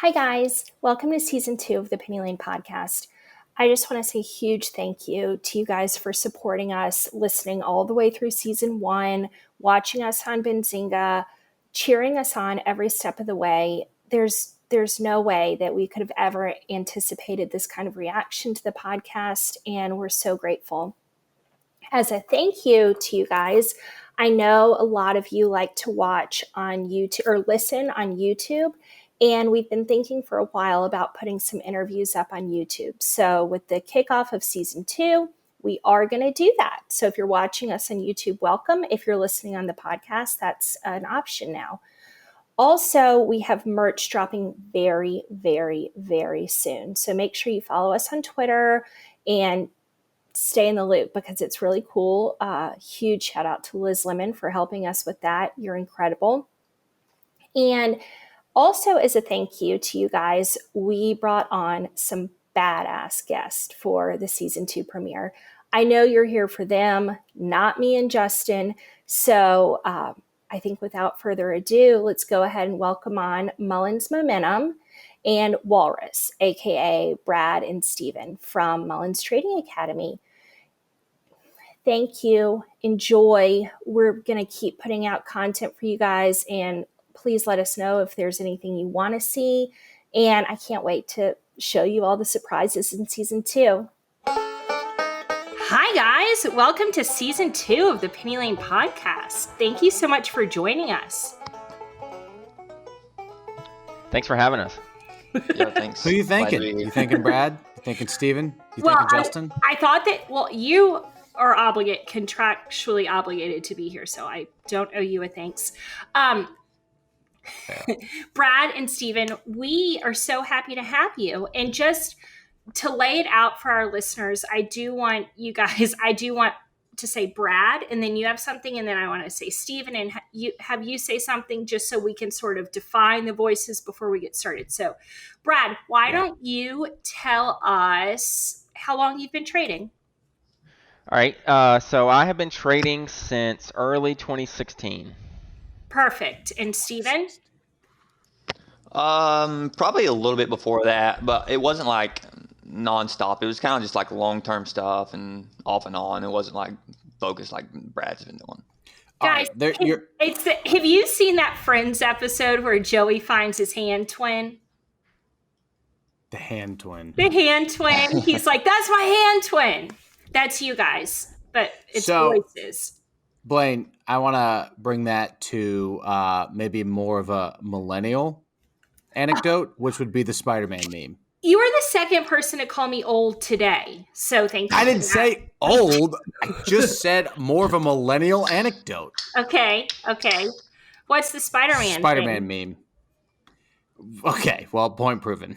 Hi, guys. Welcome to season 2 of the Penny Lane Podcast. I just want to say a huge thank you to you guys for supporting us, listening all the way through season 1, watching us on Benzinga, cheering us on every step of the way. There's no way that we could have ever anticipated this kind of reaction to the podcast, and we're so grateful. As a thank you to you guys, I know a lot of you like to watch on YouTube or listen on YouTube, and we've been thinking for a while about putting some interviews up on YouTube. So with the kickoff of season 2, we are going to do that. So if you're watching us on YouTube, welcome. If you're listening on the podcast, that's an option now. Also, we have merch dropping very, very, very soon. So make sure you follow us on Twitter and stay in the loop because it's really cool. Huge shout out to Liz Lemon for helping us with that. You're incredible. And also, as a thank you to you guys, we brought on some badass guests for the season 2 premiere. I know you're here for them, not me and Justin. So I think without further ado, let's go ahead and welcome on Mullins Momentum and Walrus, aka Brad and Steven from Mullins Trading Academy. Thank you. Enjoy. We're going to keep putting out content for you guys, and please let us know if there's anything you want to see. And I can't wait to show you all the surprises in season 2. Hi, guys. Welcome to season 2 of the Penny Lane Podcast. Thank you so much for joining us. Thanks for having us. Yeah, thanks. Who are you thinking? You thinking Brad? You thinking Steven? You Well, thinking Justin? I thought that, you are contractually obligated to be here, so I don't owe you a thanks. Brad and Steven, we are so happy to have you. And just to lay it out for our listeners, I do want to say Brad, and then you have something, and then I want to say Steven, and you say something just so we can sort of define the voices before we get started. So, Brad, why don't you tell us how long you've been trading? All right. So I have been trading since early 2016. Perfect. And Steven? Probably a little bit before that, but it wasn't like nonstop. It was kind of just like long-term stuff and off and on. It wasn't like focused like Brad's been doing. Guys, have you seen that Friends episode where Joey finds his hand twin? The hand twin. The hand twin. He's like, that's my hand twin. That's you guys, but it's voices. Blaine, I want to bring that to maybe more of a millennial anecdote, which would be the Spider-Man meme. You are the second person to call me old today, so thank you. I didn't say old. I just said more of a millennial anecdote. Okay. What's the Spider-Man meme? Okay, well, point proven.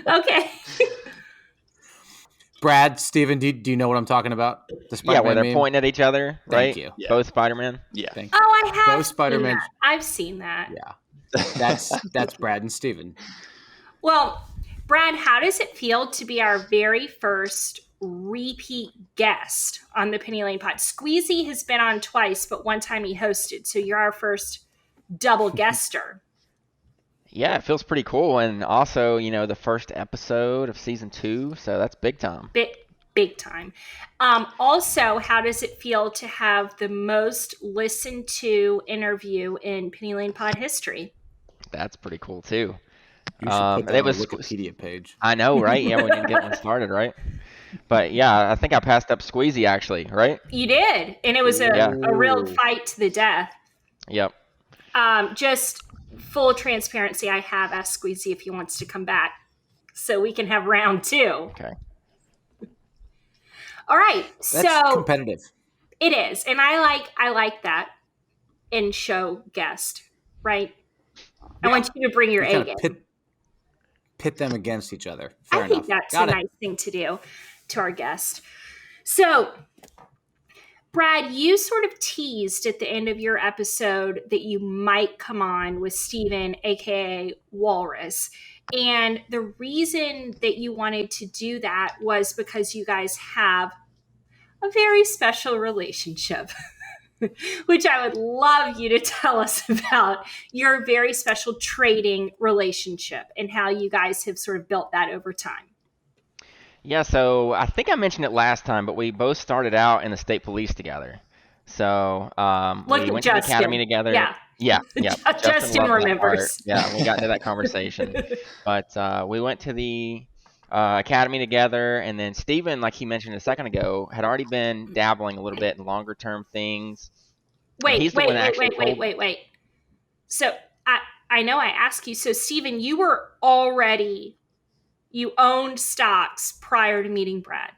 Okay. Brad, Steven, do you know what I'm talking about? The Spider-Man where they're meme? pointing at each other, right? Thank you. Yeah. Both Spider-Man. Yeah. Thank you. Oh, I have Both Spider-Man. I've seen that. Yeah. That's Brad and Steven. Well, Brad, how does it feel to be our very first repeat guest on the Penny Lane Pod? Squeezy has been on twice, but one time he hosted. So you're our first double guester. Yeah, it feels pretty cool. And also, the first episode of season 2. So that's big time. Big time. Also, how does it feel to have the most listened to interview in Penny Lane Pod history? That's pretty cool too. You should put that on the Wikipedia page. I know, right? Yeah, we didn't get one started, right? But yeah, I think I passed up Squeezy actually, right? You did, and it was a real fight to the death. Yep. Just full transparency, I have asked Squeezy if he wants to come back, so we can have round 2. Okay. All right. That's competitive. It is, and I like that in show guest, right? I want you to bring your A game. Pit them against each other. I think that's a nice thing to do to our guest. So, Brad, you sort of teased at the end of your episode that you might come on with Steven, aka Walrus. And the reason that you wanted to do that was because you guys have a very special relationship. which I would love you to tell us about your very special trading relationship and how you guys have sort of built that over time. Yeah, so I think I mentioned it last time, but we both started out in the state police together. So Look we at went to the Justin. academy together. Yeah. Yeah. Justin loved that part. remembers. Yeah, we got into that conversation. But we went to the academy together, and then Steven, like he mentioned a second ago, had already been dabbling a little bit in longer term things. Wait. So I know I asked you. So Steven, you owned stocks prior to meeting Brad.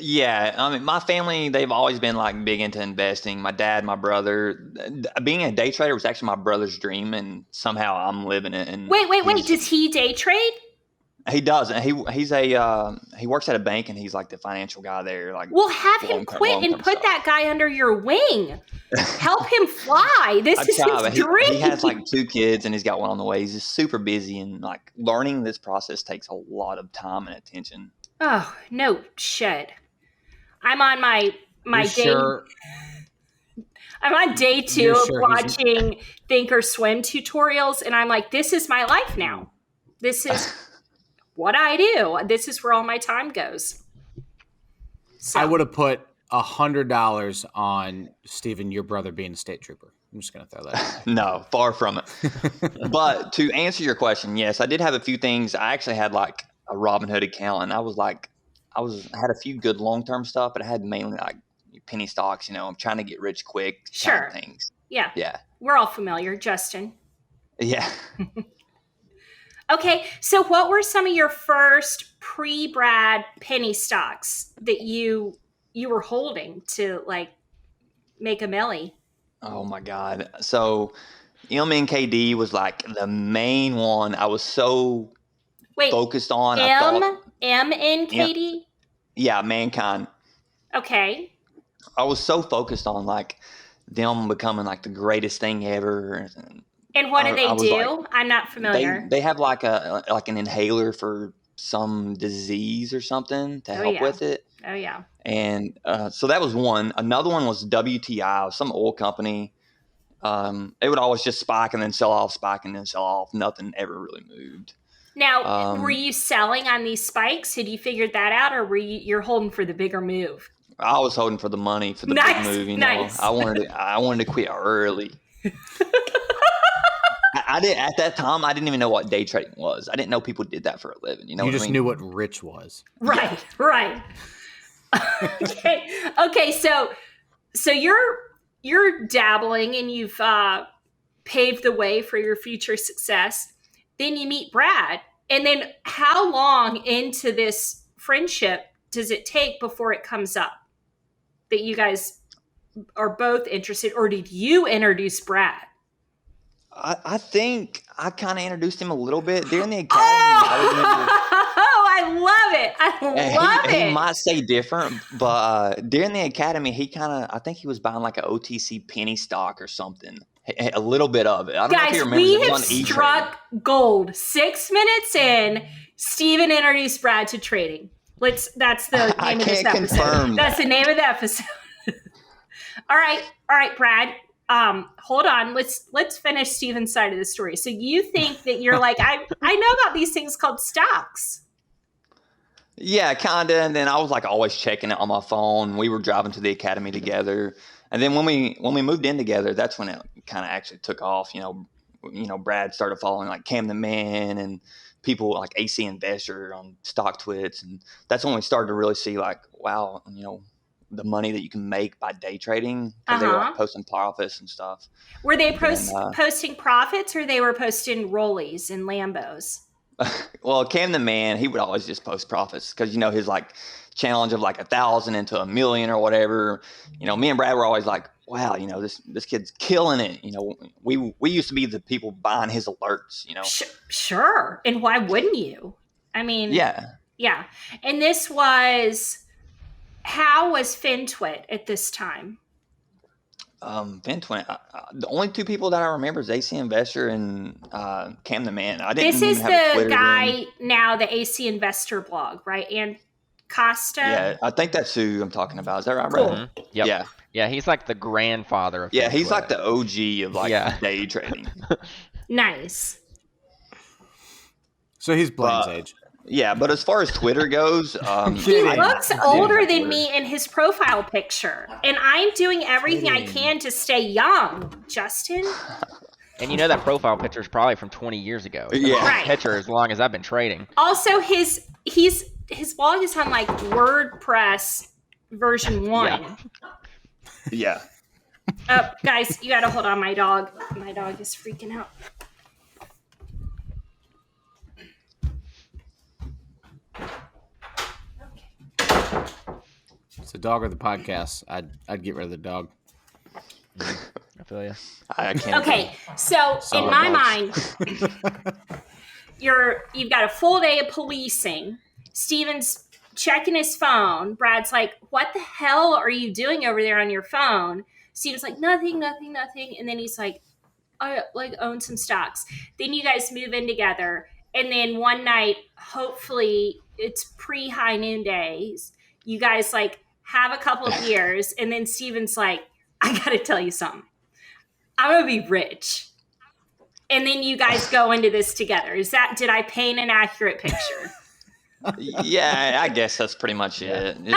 Yeah, I mean, my family, they've always been like big into investing. My dad, my brother, being a day trader was actually my brother's dream, and somehow I'm living it. And Wait. Does he day trade? He doesn't. He works at a bank, and he's like the financial guy there. Like, well, have him quit and put that guy under your wing. Help him fly. This is his dream. He has like 2 kids, and he's got one on the way. He's just super busy, and like learning this process takes a lot of time and attention. Oh, no shit. I'm on my day. Sure? I'm on day 2 of watching Thinkorswim tutorials, and I'm like, this is my life now. This is what I do. This is where all my time goes. So. I would have put $100 on Steven, your brother, being a state trooper. I'm just going to throw that out. No, far from it. But to answer your question, yes, I did have a few things. I actually had like a Robinhood account, and I had a few good long-term stuff, but I had mainly like penny stocks, I'm trying to get rich quick kind of things. Yeah. Yeah. We're all familiar, Justin. Yeah. Okay. So what were some of your first pre-Brad penny stocks that you were holding to like make a milli? Oh my God. So MNKD was like the main one I was so focused on. MNKD? Yeah, Mankind. Okay. I was so focused on like them becoming like the greatest thing ever. And what do they do? Like, I'm not familiar. They have like an inhaler for some disease or something to help with it. Oh yeah. And so that was one. Another one was WTI, some oil company. It would always just spike and then sell off, spike and then sell off. Nothing ever really moved. Now, were you selling on these spikes? Had you figured that out, or you're holding for the bigger move? I was holding for the money for the big move. Nice. I wanted to quit early. I did at that time. I didn't even know what day trading was. I didn't know people did that for a living. You just knew what rich was. Right. Yeah. Right. Okay. So you're dabbling, and you've paved the way for your future success. Then you meet Brad. And then how long into this friendship does it take before it comes up that you guys are both interested, or did you introduce Brad? I think I kind of introduced him a little bit during the academy. I love it. I love it. He might say different, but during the academy, I think he was buying like an OTC penny stock or something. A little bit of it. I don't know if you remember. We have struck gold. 6 minutes in, Steven introduced Brad to trading. That's the name of this episode. That's the name of the episode. All right, Brad. Hold on. Let's finish Steven's side of the story. So you think that you're like, I know about these things called stocks. Yeah, kind of. And then I was like always checking it on my phone. We were driving to the academy together. And then when we moved in together, that's when it kind of actually took off. Brad started following like Cam the Man and people like AC Investor on Stock Twits. And that's when we started to really see like, wow, the money that you can make by day trading. Because they were like posting profits and stuff. Were they posting profits, or they were posting rollies and Lambos? Well, Cam the Man, he would always just post profits because, his like challenge of like 1,000 into 1,000,000 or whatever. Me and Brad were always like, wow, this kid's killing it. We used to be the people buying his alerts, Sure. And why wouldn't you? I mean, yeah. And how was FinTwit at this time? FinTwit, the only 2 people that I remember is AC Investor and Cam the Man. This is the guy now, the AC Investor blog, right? And Costa. Yeah, I think that's who I'm talking about. Is that right, Cool. Brad? Yep. Yeah. Yeah, he's like the grandfather of Yeah, he's FinTwit. like the OG of like day trading. Nice. So he's Blaine's But- age. Yeah, but as far as Twitter goes, He Kidding. looks I older didn't have than Twitter. me in his profile picture. And I'm doing everything I Kidding. can to stay young. Justin? And you know that profile picture is probably from 20 years ago. It's been Yeah. the same Right. picture as long as I've been trading. Also, his blog is on like WordPress version 1. Yeah. Oh, guys, you gotta hold on. My dog is freaking out. It's the dog or the podcast. I'd get rid of the dog. I feel you. I can't. Okay, so Sorry, in my dogs. mind, you've got a full day of policing. Steven's checking his phone. Brad's like, "What the hell are you doing over there on your phone?" Steven's like, "Nothing." And then he's like, "I like own some stocks." Then you guys move in together, and then one night, hopefully it's pre-high noon days, you guys like have a couple of beers, and then Steven's like, "I gotta tell you something. I'm gonna be rich." And then you guys go into this together. Did I paint an accurate picture? Yeah, I guess that's pretty much it. Okay.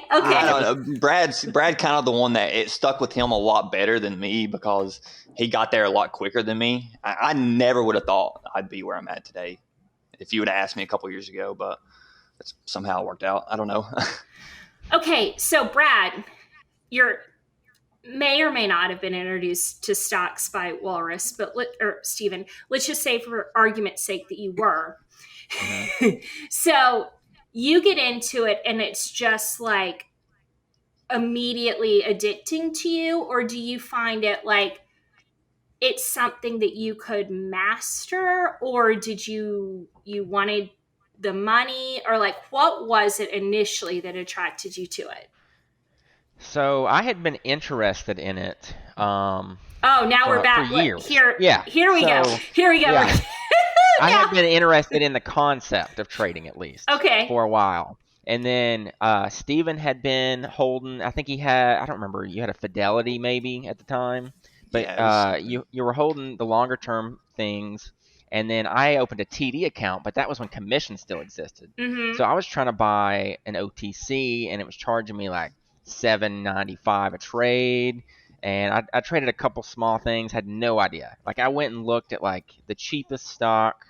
I don't know. Brad kind of the one that it stuck with him a lot better than me because he got there a lot quicker than me. I never would have thought I'd be where I'm at today if you would have asked me a couple years ago, but it's somehow worked out. I don't know. Okay, so Brad, you may or may not have been introduced to stocks by Walrus, or Steven, let's just say for argument's sake that you were. Mm-hmm. So you get into it and it's just like immediately addicting to you, or do you find it like it's something that you could master, or did you wanted the money, or like what was it initially that attracted you to it? So I had been interested in it. Oh, now we're back. For years. Here we Yeah. go. Here we go. Yeah. I Now- had been interested in the concept of trading at least Okay. for a while. And then Steven had been holding, I think he had, I don't remember, you had a Fidelity maybe at the time. But Yeah, you were holding the longer term things. And then I opened a TD account, but that was when commission still existed. Mm-hmm. So I was trying to buy an OTC, and it was charging me like $7.95 a trade. And I traded a couple small things, had no idea. Like I went and looked at like the cheapest stock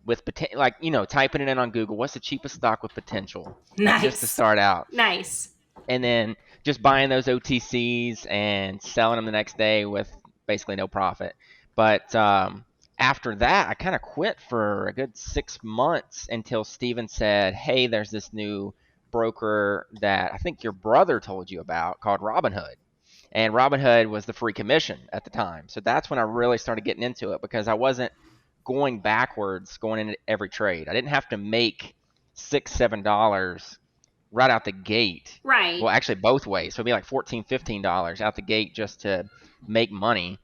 with potential, like, you know, typing it in on Google, what's the cheapest stock with potential? Nice. Just to start out. Nice. And then just buying those OTCs and selling them the next day with basically no profit. But after that, I kind of quit for a good 6 months until Steven said, hey, there's this new broker that I think your brother told you about called Robinhood. And Robinhood was the free commission at the time. So that's when I really started getting into it because I wasn't going backwards going into every trade. I didn't have to make $6-7 right out the gate. Right. Well, actually both ways. So it'd be like $14-15 out the gate just to make money.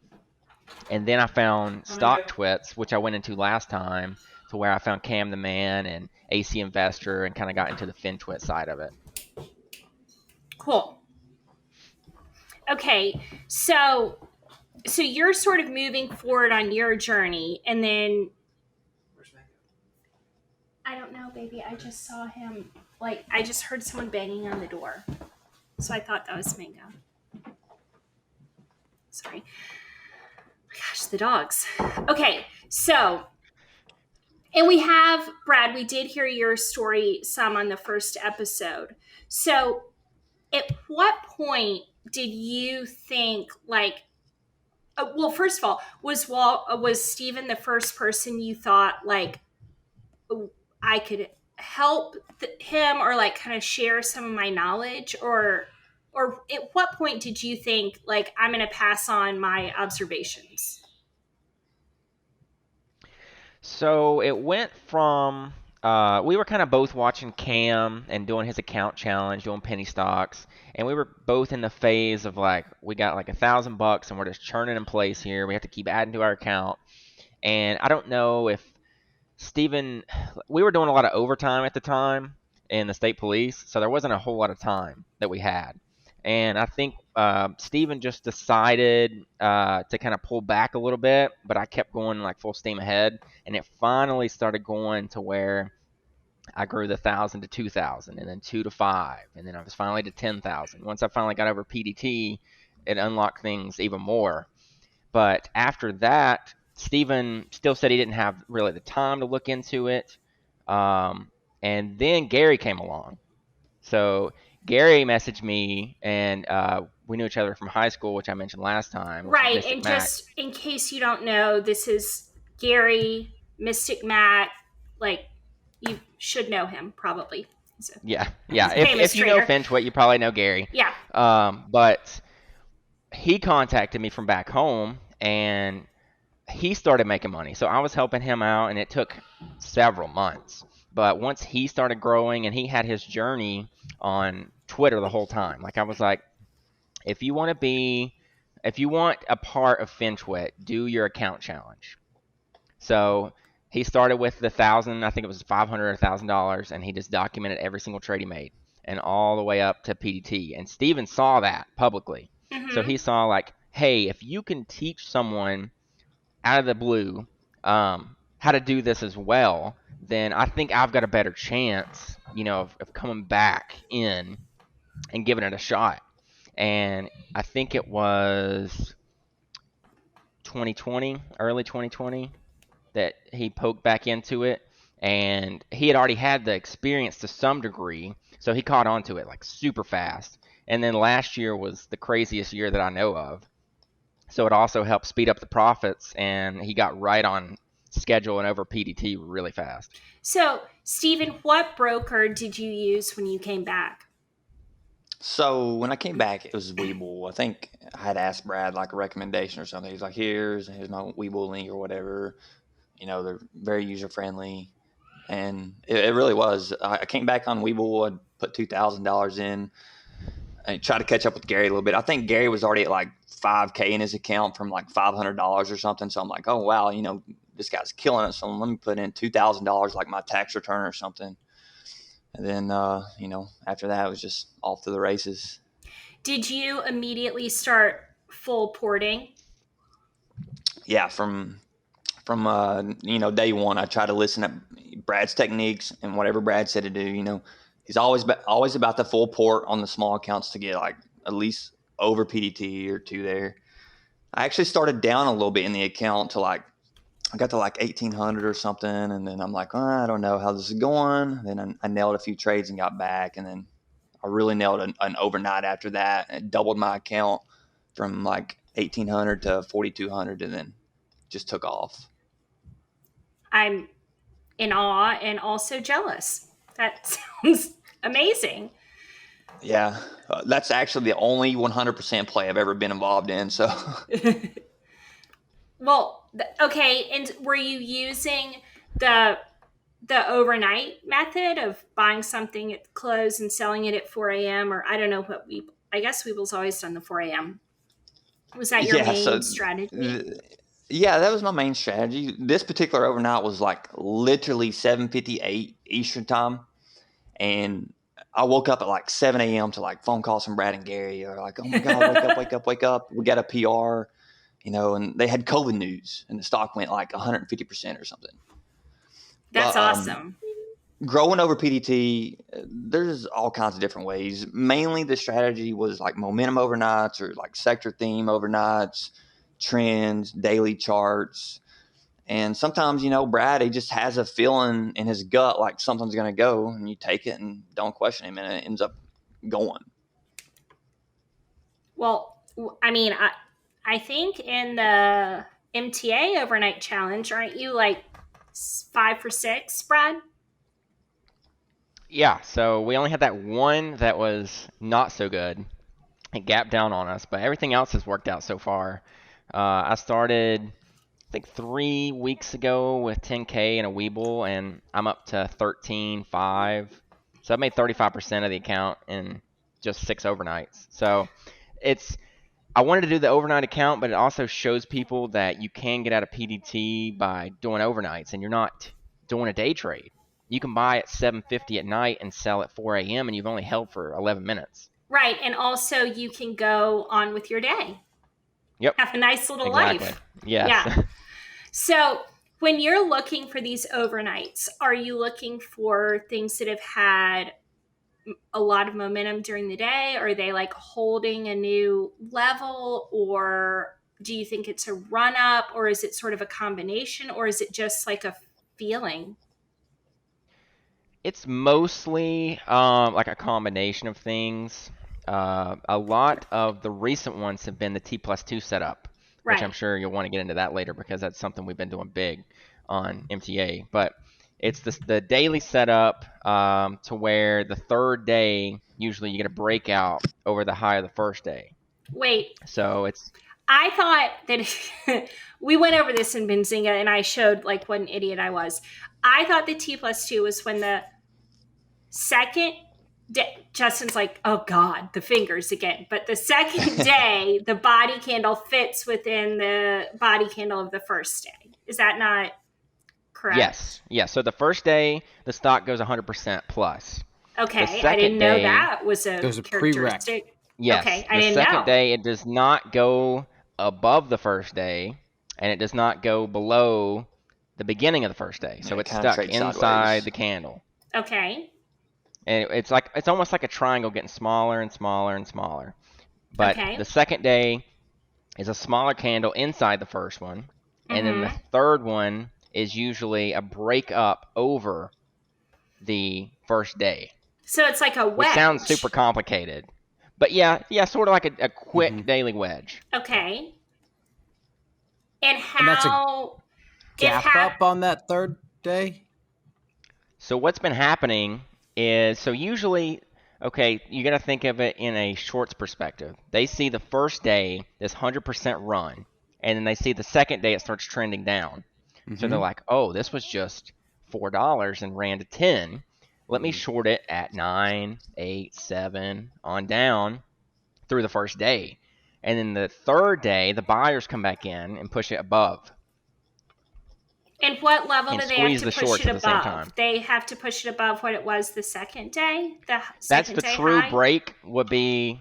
And then I found stock twits, which I went into last time, to where I found Cam the Man and AC Investor and kind of got into the FinTwit side of it. Cool. Okay, so you're sort of moving forward on your journey, and then I don't know, baby. I just saw him. Like I just heard someone banging on the door, so I thought that was Mango. Sorry. Oh my gosh, the dogs. Okay, so. And we have, Brad, we did hear your story some on the first episode. So at what point did you think like, well, first of all, was Steven the first person you thought like I could help him or like kind of share some of my knowledge, or at what point did you think like I'm going to pass on my observations? So it went from we were kind of both watching Cam and doing his account challenge, doing penny stocks, and we were both in the phase of like we got like $1,000 and we're just churning in place here. We have to keep adding to our account, and I don't know if Steven, we were doing a lot of overtime at the time, in the state police, so there wasn't a whole lot of time that we had. And I think Steven just decided to kind of pull back a little bit, but I kept going like full steam ahead, and it finally started going to where I grew the 1,000 to 2,000, and then 2 to 5, and then I was finally to 10,000. Once I finally got over PDT, it unlocked things even more. But after that, Steven still said he didn't have really the time to look into it. And then Gary came along. So Gary messaged me, and we knew each other from high school, which I mentioned last time. Right, and just in case you don't know, this is Gary, Mystic Mac. Like, you should know him, probably. Yeah. If you know Finchwick, you probably know Gary. Yeah. But he contacted me from back home, and he started making money. So I was helping him out, and it took several months. But once he started growing, and he had his journey on Twitter the whole time, like I was like, if you want a part of Finchwick, do your account challenge. So he started with the 1,000, I think it was $500 or $1,000, and he just documented every single trade he made, and all the way up to PDT. And Steven saw that publicly. Mm-hmm. So he saw like, hey, if you can teach someone out of the blue how to do this as well, then I think I've got a better chance, of coming back in and giving it a shot. And I think it was 2020, early 2020, that he poked back into it. And he had already had the experience to some degree, so he caught on to it like super fast. And then last year was the craziest year that I know of. So it also helped speed up the profits, and he got right on schedule and over PDT really fast. So, Steven, what broker did you use when you came back? So when I came back, it was Webull. I think I had asked Brad like a recommendation or something. He's like, here's my Webull link or whatever. They're very user friendly, and it really was. I came back on Webull. I put $2,000 in. And try to catch up with Gary a little bit. I think Gary was already at like $5K in his account from like $500 or something. So I'm like, oh wow, this guy's killing it. So let me put in $2,000 like my tax return or something. And then after that it was just off to the races. Did you immediately start full porting? Yeah, from day one, I tried to listen to Brad's techniques and whatever Brad said to do. He's always about the full port on the small accounts to get like at least over PDT or 2 there. I actually started down a little bit in the account to like I got to like 1,800 or something, and then I'm like, I don't know how this is going. Then I nailed a few trades and got back, and then I really nailed an overnight after that. It doubled my account from like 1,800 to 4,200, and then just took off. I'm in awe and also jealous. That sounds amazing. Yeah, that's actually the only 100% play I've ever been involved in. So, well, okay. And were you using the overnight method of buying something at close and selling it at 4 a.m. or I don't know what I guess Webull's always done the 4 a.m. Was that your main strategy? Yeah, that was my main strategy. This particular overnight was like literally 7:58 Eastern time, and I woke up at like 7 a.m. to like phone calls from Brad and Gary. They're like, oh my God, wake up. We got a PR, and they had COVID news and the stock went like 150% or something. That's awesome. Growing over PDT, there's all kinds of different ways. Mainly the strategy was like momentum overnights or like sector theme overnights, trends, daily charts. And sometimes, Brad, he just has a feeling in his gut like something's going to go, and you take it and don't question him, and it ends up going. Well, I mean, I think in the MTA overnight challenge, aren't you like 5 for 6, Brad? Yeah, so we only had that one that was not so good. It gapped down on us, but everything else has worked out so far. I started, I think 3 weeks ago with 10K and a Webull, and I'm up to 13.5. So I've made 35% of the account in just 6 overnights. So I wanted to do the overnight account, but it also shows people that you can get out of PDT by doing overnights, and you're not doing a day trade. you can buy at 7:50 at night and sell at 4 a.m. and you've only held for 11 minutes. Right. And also you can go on with your day. Yep. Have a nice little Exactly. life. Yes. Yeah. So when you're looking for these overnights, are you looking for things that have had a lot of momentum during the day? Are they like holding a new level, or do you think it's a run up, or is it sort of a combination, or is it just like a feeling? It's mostly like a combination of things. A lot of the recent ones have been the T+2 setup, which Right. I'm sure you'll want to get into that later because that's something we've been doing big on MTA. But it's the daily setup to where the third day, usually you get a breakout over the high of the first day. Wait, So it's I thought that we went over this in Benzinga and I showed like what an idiot I was. I thought the T+2 was when the second day, Justin's like, oh God, the fingers again. But the second day, the body candle fits within the body candle of the first day. Is that not correct? yes. Yeah. So the first day, the stock goes 100% plus. Okay. I second didn't know day- that was a There's a characteristic. Yes. Okay, I the didn't second know. day, it does not go above the first day, and it does not go below the beginning of the first day. So Yeah, it it's kinda stuck trades inside sideways. the candle. Okay. And it's almost like a triangle getting smaller and smaller and smaller. But Okay. the second day is a smaller candle inside the first one, and then the Mhm. third one is usually a break up over the first day, So it's like a wedge. which sounds super complicated. But yeah, sort of like a quick Mhm. daily wedge. Okay. And that's a how Gap up on that third day? So what's been happening is, so usually, okay, you got to think of it in a shorts perspective. They see the first day, this 100% run, and then they see the second day it starts trending down. So they're like, oh, this was just $4 and ran to 10. Let me short it at 9, 8, 7, on down through the first day. And then the third day, the buyers come back in and push it above. And what level And do they have squeeze to the push shorts it at the same above? time. They have to push it above what it was the second day? The That's second the day true high? break would be,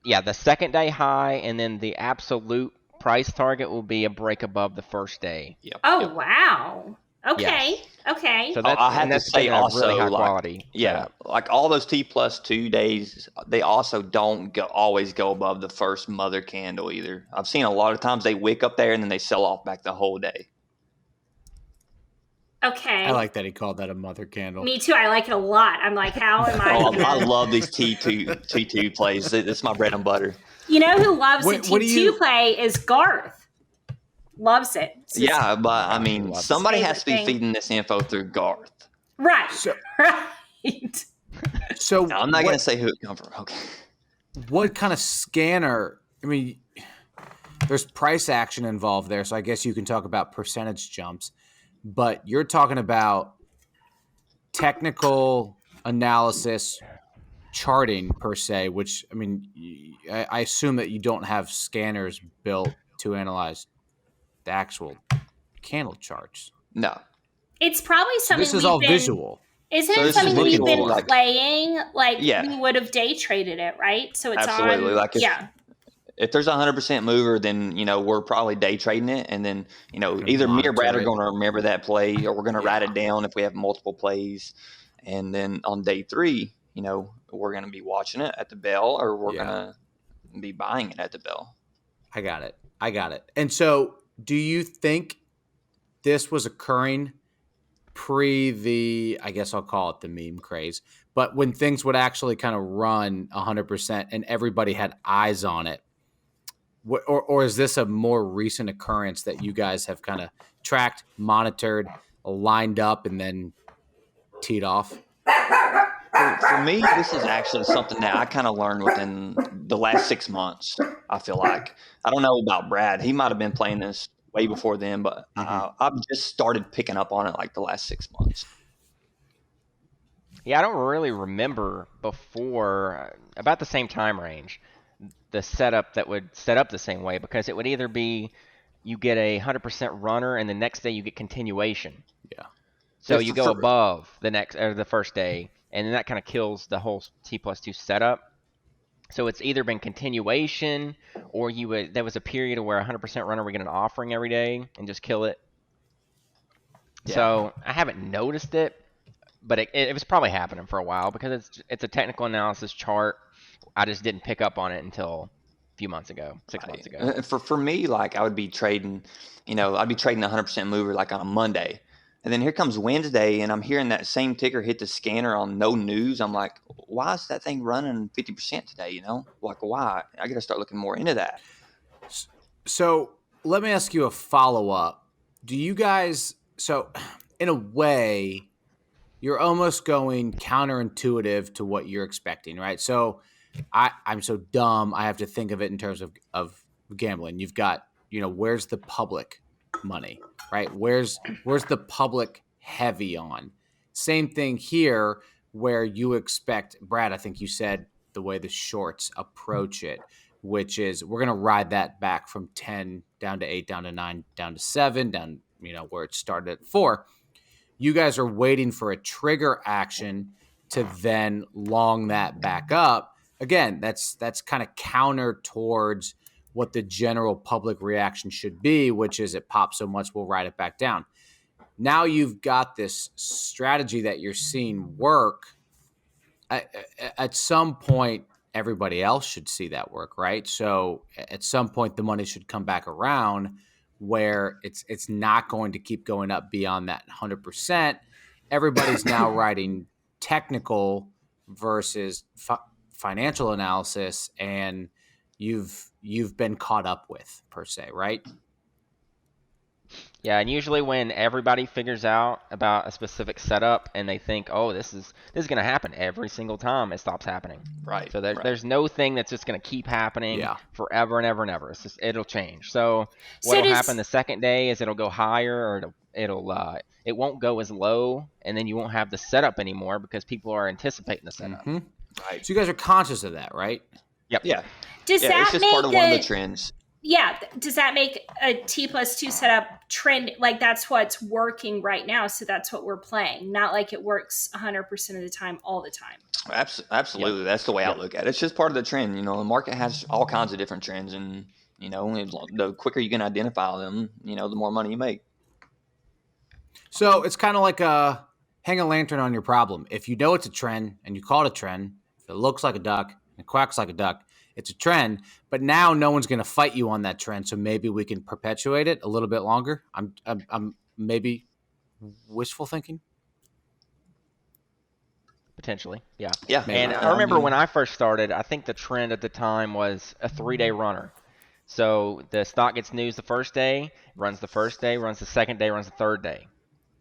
the second day high, and then the absolute price target will be a break above the first day. Yep. Oh, yep. wow. Okay. Yes. Okay. So I have to that's say been a also, really high like, quality setup. like all those T+2 days, they also don't always go above the first mother candle either. I've seen a lot of times they wick up there and then they sell off back the whole day. Okay. I like that he called that a mother candle. Me too. I like it a lot. I'm like, how am I? I love these T2 plays. It's my bread and butter. You know who loves What a do T2 you- play is Garth. Loves it. It's his- Yeah, but I mean, loves somebody his has to be favorite thing. feeding this info through Garth. Right. So, Right. so Now, I'm not going to say who it comes from. Okay. what kind of scanner? I mean, there's price action involved there, so I guess you can talk about percentage jumps. But you're talking about technical analysis, charting per se, which, I mean, I assume that you don't have scanners built to analyze the actual candle charts. No. It's probably something This is we've all been, visual. Isn't So it this is something we've looking been for, like- playing? Like Yeah. we would have day traded it, right? So it's Absolutely. on. Like if there's a 100% mover, then, we're probably day trading it. And then, gonna either me or Brad monitor are it. going to remember that play, or we're going to write it down if we have multiple plays. And then on day 3, we're going to be watching it at the bell, or we're going to be buying it at the bell. I got it. And so, do you think this was occurring pre the, I guess I'll call it the meme craze, but when things would actually kind of run 100% and everybody had eyes on it? Or is this a more recent occurrence that you guys have kind of tracked, monitored, lined up, and then teed off? For me, this is actually something that I kind of learned within the last 6 months, I feel like. I don't know about Brad. He might have been playing this way before then, but I've just started picking up on it like the last 6 months. Yeah, I don't really remember before, about the same time range, the setup that would set up the same way, because it would either be you get a 100% runner and the next day you get continuation. Yeah. So you go above the next or the first day, and then that kind of kills the whole T+2 setup. So it's either been continuation, or there was a period where 100% runner would get an offering every day and just kill it. Yeah. So I haven't noticed it, but it was probably happening for a while because it's a technical analysis chart. I just didn't pick up on it until a few months ago, 6 months ago. For me, like I would be trading, I'd be trading a 100% mover like on a Monday. And then here comes Wednesday, and I'm hearing that same ticker hit the scanner on no news. I'm like, why is that thing running 50% today? Like, why? I got to start looking more into that. So let me ask you a follow-up. Do you guys, so in a way, you're almost going counterintuitive to what you're expecting, right? So I'm so dumb, I have to think of it in terms of gambling. You've got, where's the public money, right? Where's the public heavy on? Same thing here where you expect, Brad, I think you said the way the shorts approach it, which is we're going to ride that back from 10 down to 8, down to 9, down to 7, down, where it started at 4. You guys are waiting for a trigger action to then long that back up. Again, that's kind of counter towards what the general public reaction should be, which is it pops so much, we'll ride it back down. Now you've got this strategy that you're seeing work. At some point, everybody else should see that work, right? So at some point, the money should come back around where it's not going to keep going up beyond that 100%. Everybody's now writing technical versus financial analysis, and you've been caught up with, per se, right? Yeah, and usually when everybody figures out about a specific setup and they think, oh, this is going to happen every single time, it stops happening. Right. So there's no thing that's just going to keep happening forever and ever and ever. It's just, it'll change. So what'll happen the second day is it'll go higher, or it won't go as low, and then you won't have the setup anymore because people are anticipating the setup. Mm-hmm. Right. So you guys are conscious of that, right? Yep. Yeah. Does that it's just make part of one of the trends. Yeah. Does that make a T+2 setup trend? Like that's what's working right now. So that's what we're playing. Not like it works 100% of the time, all the time. Absolutely. Yep. That's the way I look at it. It's just part of the trend. The market has all kinds of different trends, and, the quicker you can identify them, the more money you make. So it's kind of like hang a lantern on your problem. If you know it's a trend and you call it a trend, if it looks like a duck and it quacks like a duck, it's a trend, but now no one's going to fight you on that trend. So maybe we can perpetuate it a little bit longer. I'm maybe wishful thinking. Potentially, yeah. Yeah. And I remember when I first started, I think the trend at the time was a 3-day runner. So the stock gets news the first day, runs the first day, runs the second day, runs the third day.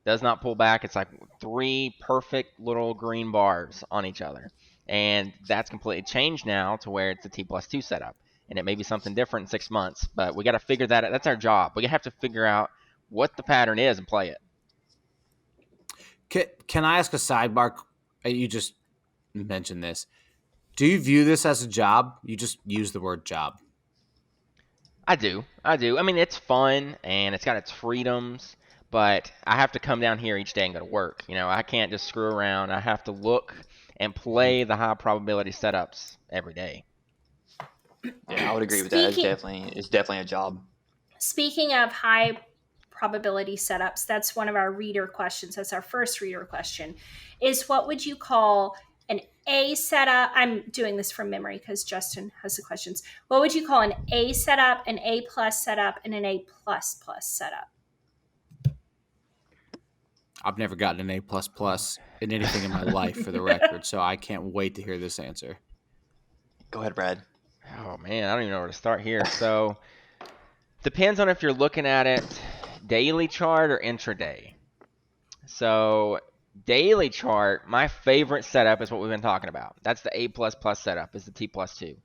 Does not pull back. It's like 3 perfect little green bars on each other. And that's completely changed now to where it's a T+2 setup. And it may be something different in 6 months, but we got to figure that out. That's our job. We have to figure out what the pattern is and play it. Can I ask a sidebar? You just mentioned this. Do you view this as a job? You just use the word job. I do. I mean, it's fun and it's got its freedoms, but I have to come down here each day and go to work. I can't just screw around. I have to look and play the high probability setups every day. Yeah, I would agree with that. It's definitely a job. Speaking of high probability setups, that's one of our reader questions. That's our first reader question, is what would you call an A setup? I'm doing this from memory because Justin has the questions. What would you call an A setup, an A+ setup, and an A++ setup? I've never gotten an A++ in anything in my life, for the record, so I can't wait to hear this answer. Go ahead, Brad. Oh, man, I don't even know where to start here. So, depends on if you're looking at it daily chart or intraday. So, daily chart, my favorite setup is what we've been talking about. That's the A++ setup, is the T+2.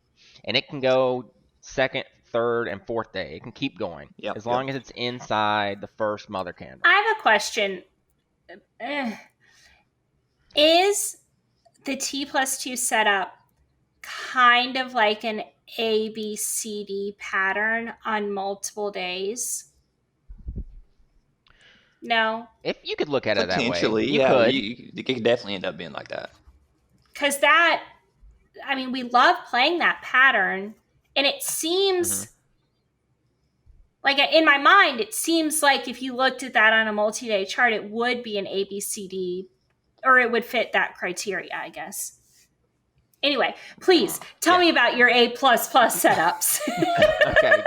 And it can go second, third, and fourth day. It can keep going as long as it's inside the first mother candle. I have a question. Is the T+2 setup kind of like an ABCD pattern on multiple days? No, If you could look at it that way, Potentially, you yeah. could. It could definitely end up being like that. because we love playing that pattern, and it seems like in my mind, it seems like if you looked at that on a multi-day chart, it would be an ABCD, or it would fit that criteria, I guess. Anyway, please tell me about your A++ setups. Okay,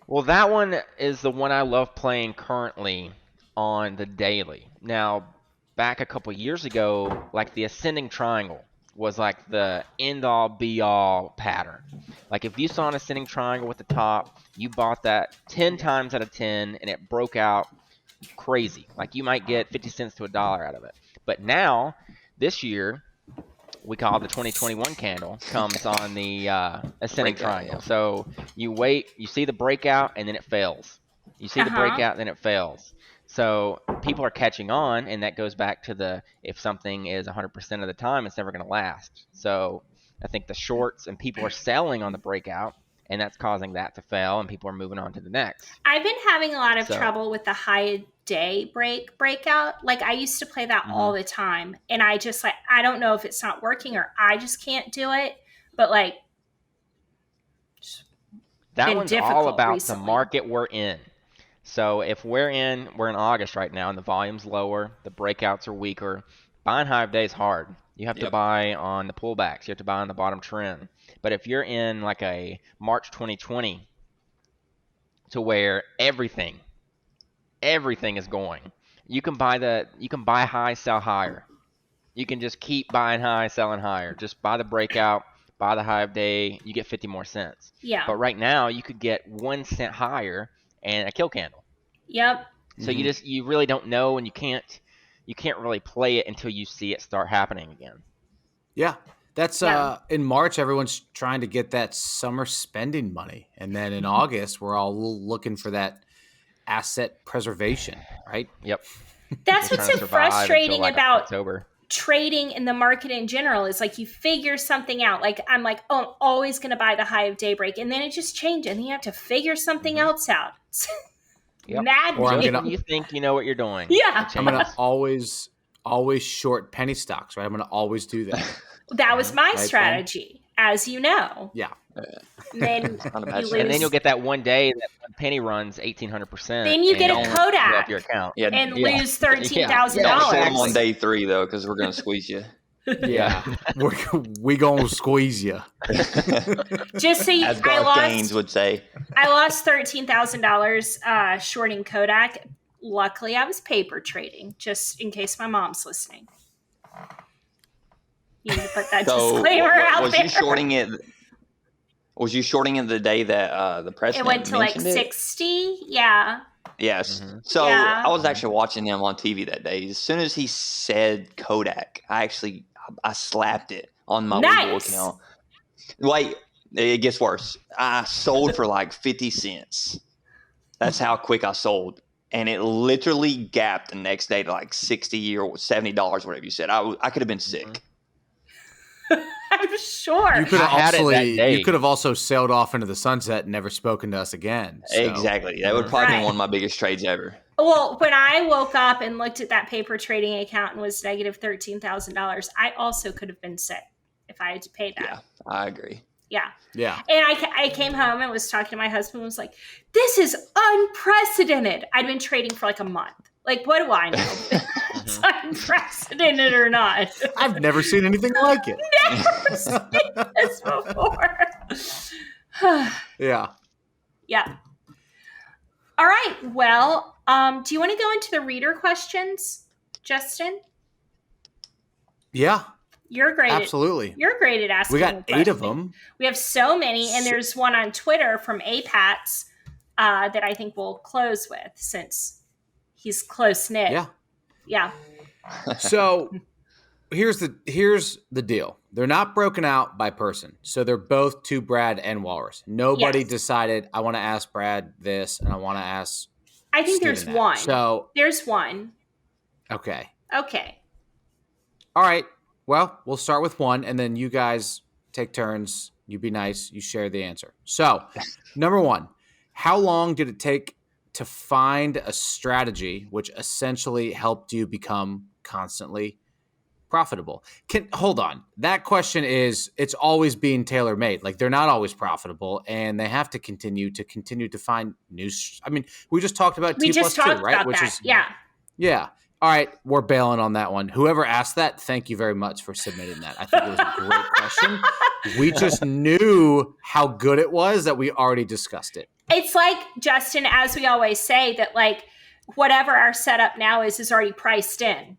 well, that one is the one I love playing currently on the daily. Now, back a couple years ago, like the ascending triangle was like the end-all be-all pattern. Like if you saw an ascending triangle with the top, you bought that 10 times out of 10 and it broke out crazy. Like you might get 50 cents to $1 out of it. But now, this year, we call the 2021 candle comes on the ascending Breakout, triangle. yeah. So you wait, you see the breakout, and then it fails. You see the breakout, then it fails. So people are catching on, and that goes back to if something is 100% of the time, it's never going to last. So I think the shorts and people are selling on the breakout, and that's causing that to fail, and people are moving on to the next. I've been having a lot of trouble with the high day breakout. Like I used to play that all the time, and I just I don't know if it's not working or I just can't do it. But like that one's all about recently. the market we're in. So if we're in August right now, and the volume's lower, the breakouts are weaker. Buying high day is hard. You have to buy on the pullbacks. You have to buy on the bottom trend. But if you're in like a March 2020, to where everything is going, you can buy high, sell higher. You can just keep buying high, selling higher. Just buy the breakout, buy the high of day, you get 50 more cents. Yeah. But right now you could get 1 cent higher and a kill candle. Yep. So you really don't know, and you can't really play it until you see it start happening again. Yeah. That's in March, everyone's trying to get that summer spending money. And then in August, we're all looking for that asset preservation, right? Yep. That's what's so frustrating about October. Trading in the market in general is like you figure something out. Like I'm like, oh, I'm always going to buy the high of daybreak, and then it just changes, and you have to figure something else out. Yep. Mad. Or when you think you know what you're doing. Yeah. I'm going to always short penny stocks, right? I'm going to always do that. That was my strategy, as you know. Yeah. And then and then you'll get that one day that one penny runs 1,800%. Then you get a Kodak your account. and lose $13,000. Don't sell them on day 3 though, because we're gonna squeeze you. Yeah, we gonna squeeze you. Just so you, as Garth Gaines would say, I lost $13,000 shorting Kodak. Luckily, I was paper trading, just in case my mom's listening. You need to put that disclaimer out was there. Was you shorting it the day that the president It went to like 60? Yeah. Yes. So I was actually watching him on TV that day. As soon as he said Kodak, I slapped it on my Webull account. Wait, it gets worse. I sold for like 50 cents. That's how quick I sold. And it literally gapped the next day to like $60 or $70, whatever you said. I could have been sick. I'm sure. You could have also sailed off into the sunset and never spoken to us again. So. Exactly. That would probably be one of my biggest trades ever. Well, when I woke up and looked at that paper trading account and was negative $13,000, I also could have been sick if I had to pay that. Yeah, I agree. Yeah. Yeah. And I came home and was talking to my husband and was like, this is unprecedented. I'd been trading for like a month. Like, what do I know? It's unprecedented or not. I've never seen anything like it. Never seen this before. Yeah. Yeah. All right. Well, do you want to go into the reader questions, Justin? Yeah. You're great. Absolutely. You're great at asking. We got 8 of them. We have so many, and there's one on Twitter from APATS that I think we'll close with since he's close knit. Yeah. Yeah. So here's the deal. They're not broken out by person. So they're both to Brad and Walrus. Nobody decided I want to ask Brad this and I want to ask I think Steven there's that. one. So there's one. Okay. Okay. All right. Well, we'll start with one and then you guys take turns. You be nice. You share the answer. So, number 1, how long did it take to find a strategy which essentially helped you become constantly profitable? Hold on. That question is, it's always being tailor made. Like, they're not always profitable, and they have to continue to find new. I mean, we just talked about We T just plus two, talked right? about that. Yeah. Yeah. All right, we're bailing on that one. Whoever asked that, thank you very much for submitting that. I think it was a great question. We just knew how good it was that we already discussed it. It's like, Justin, as we always say, that like whatever our setup now is already priced in.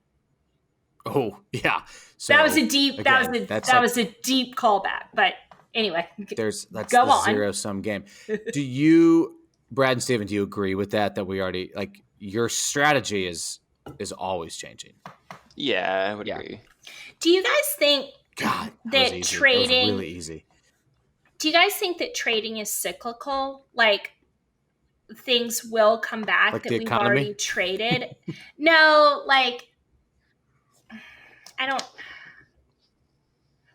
Oh, yeah. So that was a deep again, was a deep callback. But anyway, that's go the on. zero-sum game. Do you, Brad and Steven, do you agree with that? That we already, like, your strategy is always changing. Yeah, I would agree. Do you guys think that trading? That was really easy. Do you guys think that trading is cyclical? Like, things will come back like that the we've economy? already traded? No, like, I don't.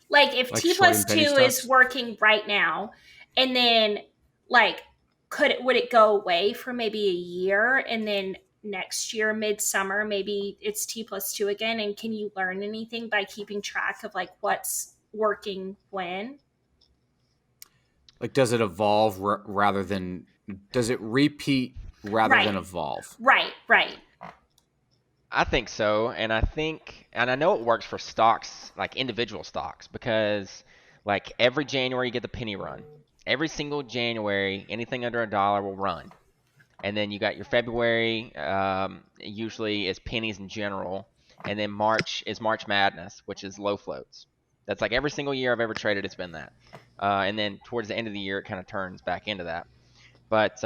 Like, if T plus 2 is working right now, and then like, would it go away for maybe a year, and then next year midsummer maybe it's T plus 2 again? And can you learn anything by keeping track of like what's working when? Like, does it evolve rather than does it repeat rather than evolve? Right. I think so, and I know it works for stocks, like individual stocks, because like every January you get the penny run. Every single January, anything under $1 will run, and then you got your February, usually is pennies in general, and then March is March Madness, which is low floats. That's like every single year I've ever traded, it's been that, and then towards the end of the year it kind of turns back into that. But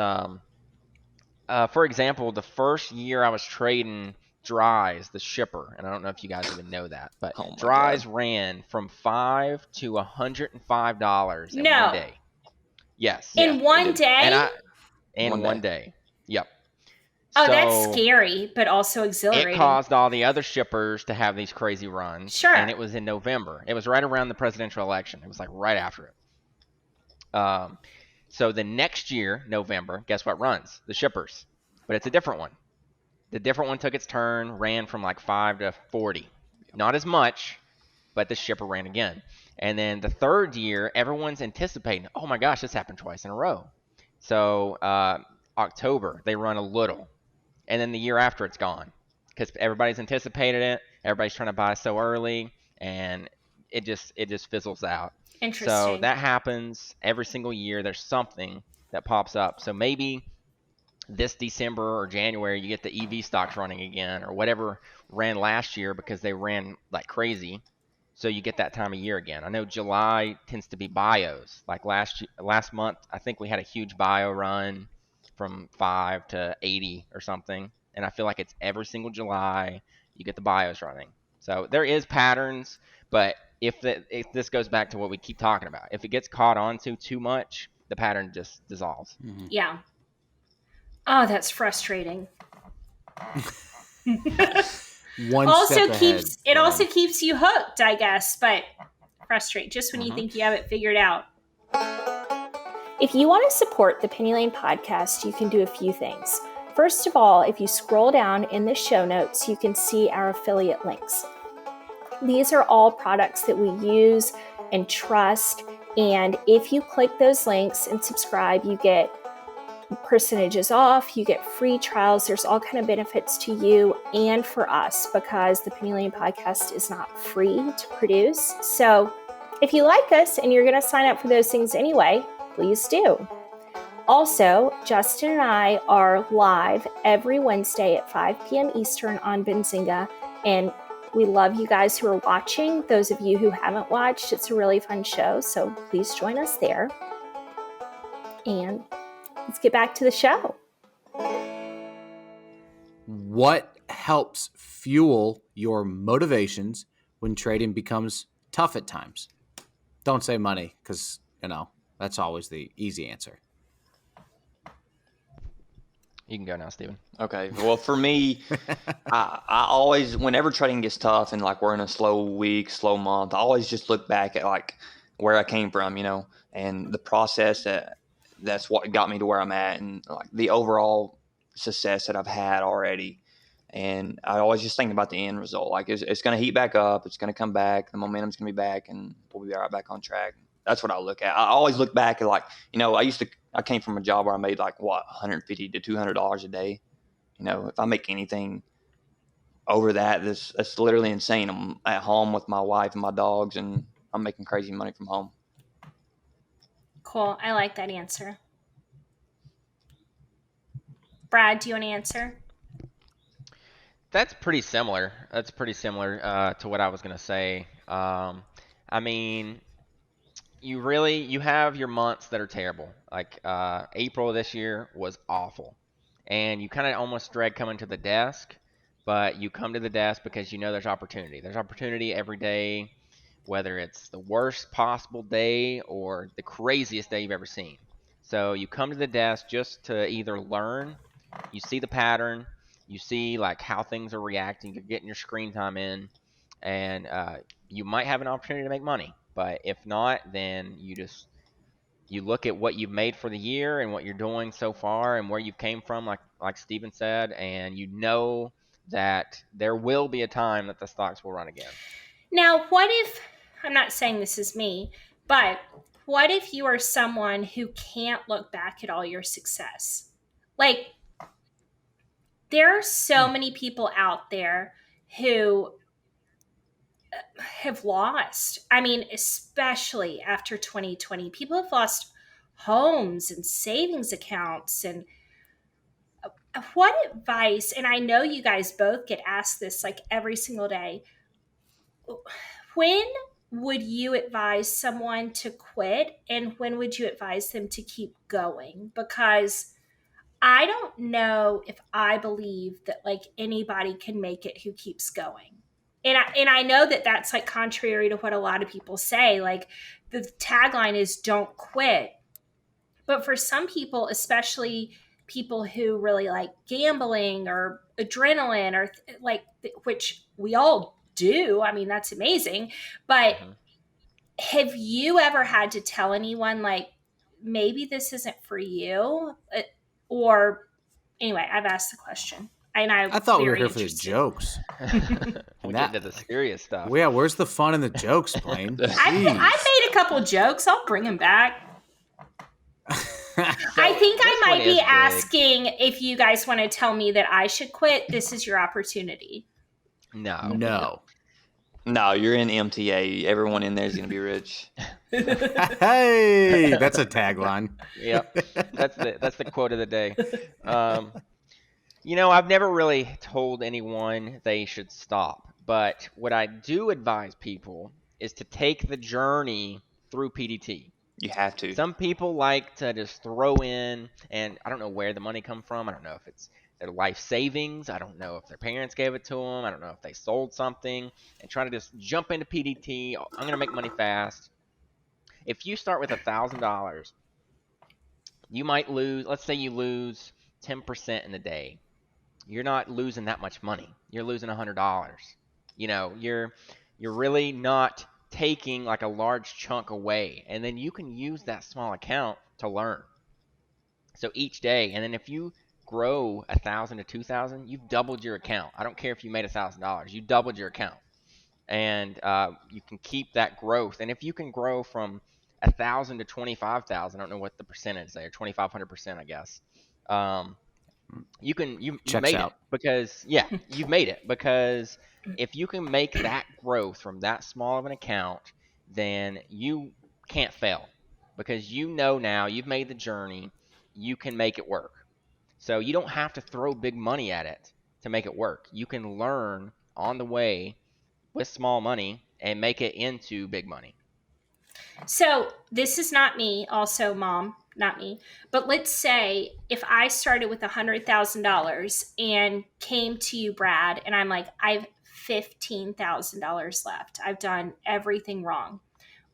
for example, the first year I was trading Dries, the shipper, and I don't know if you guys even know that, but Dries ran from $5 to $105 in one day. Yes. In one day? And one day. Yep. Oh, so that's scary, but also exhilarating. It caused all the other shippers to have these crazy runs. Sure. And it was in November. It was right around the presidential election. It was like right after it. So the next year, November, guess what runs? The shippers. But it's a different one. The different one took its turn, ran from like 5 to 40. Not as much, but the shipper ran again. And then the third year, everyone's anticipating, oh my gosh, this happened twice in a row. So October, they run a little. And then the year after, it's gone. Because everybody's anticipated it. Everybody's trying to buy so early. And it just fizzles out. Interesting. So that happens every single year. There's something that pops up. So maybe this December or January, you get the EV stocks running again, or whatever ran last year because they ran like crazy. So you get that time of year again. I know July tends to be bios. Like last month, I think we had a huge bio run from 5 to 80 or something. And I feel like it's every single July you get the bios running. So there is patterns, but if this goes back to what we keep talking about, if it gets caught onto too much, the pattern just dissolves. Mm-hmm. Yeah. Oh, that's frustrating. Also keeps you hooked, I guess, but frustrate just when you think you have it figured out. If you want to support the Penny Lane podcast, you can do a few things. First of all, if you scroll down in the show notes, you can see our affiliate links. These are all products that we use and trust, and if you click those links and subscribe, you get percentages off, you get free trials. There's all kind of benefits to you and for us because the Penny Lane podcast is not free to produce. So if you like us and you're going to sign up for those things anyway, please do. Also, Justin and I are live every Wednesday at 5 p.m. Eastern on Benzinga, and we love you guys who are watching. Those of you who haven't watched, it's a really fun show, so please join us there. And let's get back to the show. What helps fuel your motivations when trading becomes tough at times? Don't say money, because, that's always the easy answer. You can go now, Steven. Okay. Well, for me, I always, whenever trading gets tough and like we're in a slow week, slow month, I always just look back at like where I came from, and the process that's what got me to where I'm at, and like the overall success that I've had already. And I always just think about the end result. Like it's going to heat back up. It's going to come back. The momentum's going to be back, and we'll be right back on track. That's what I look at. I always look back at, like, I came from a job where I made like $150 to $200 a day. If I make anything over that, that's literally insane. I'm at home with my wife and my dogs, and I'm making crazy money from home. Cool. I like that answer. Brad, do you want to answer? That's pretty similar. To what I was gonna say. I mean, you have your months that are terrible. Like April of this year was awful, and you kind of almost dread coming to the desk, but you come to the desk because you know there's opportunity. There's opportunity every day, whether it's the worst possible day or the craziest day you've ever seen. So you come to the desk just to either learn, you see the pattern, you see like how things are reacting, you're getting your screen time in, and you might have an opportunity to make money. But if not, then you look at what you've made for the year and what you're doing so far and where you came from, like Steven said, and you know that there will be a time that the stocks will run again. Now, what if, I'm not saying this is me, but what if you are someone who can't look back at all your success? Like, there are so many people out there who have lost. I mean, especially after 2020, people have lost homes and savings accounts. And what advice, and I know you guys both get asked this like every single day, when would you advise someone to quit, and when would you advise them to keep going? Because I don't know if I believe that like anybody can make it who keeps going. And I know that that's like contrary to what a lot of people say. Like the tagline is don't quit. But for some people, especially people who really like gambling or adrenaline or which we all do. I mean, that's amazing. But have you ever had to tell anyone like, maybe this isn't for you? Or anyway, I've asked the question. And I thought we were here for the jokes. We get into the serious stuff. Yeah, where's the fun in the jokes, Blaine? I made a couple jokes. I'll bring them back. I think I might be asking if you guys want to tell me that I should quit. This is your opportunity. No, you're in MTA. Everyone in there is going to be rich. Hey, that's a tagline. Yep, that's the quote of the day. I've never really told anyone they should stop, but what I do advise people is to take the journey through PDT. You have to. Some people like to just throw in, and I don't know where the money comes from. I don't know if it's their life savings. I don't know if their parents gave it to them. I don't know if they sold something and try to just jump into PDT. I'm going to make money fast. If you start with $1,000, you might lose, let's say you lose 10% in a day. You're not losing that much money. You're losing $100. You're really not taking like a large chunk away, and then you can use that small account to learn. So each day, and then if you grow 1,000 to 2,000, you've doubled your account. I don't care if you made $1,000, you doubled your account, and you can keep that growth. And if you can grow from 1,000 to 25,000, I don't know what the percentage there, 2,500%, I guess. You made it because you've made it because if you can make that growth from that small of an account, then you can't fail because now you've made the journey, you can make it work. So you don't have to throw big money at it to make it work. You can learn on the way with small money and make it into big money. So this is not me, also Mom, not me. But let's say if I started with $100,000 and came to you, Brad, and I'm like, I have $15,000 left. I've done everything wrong.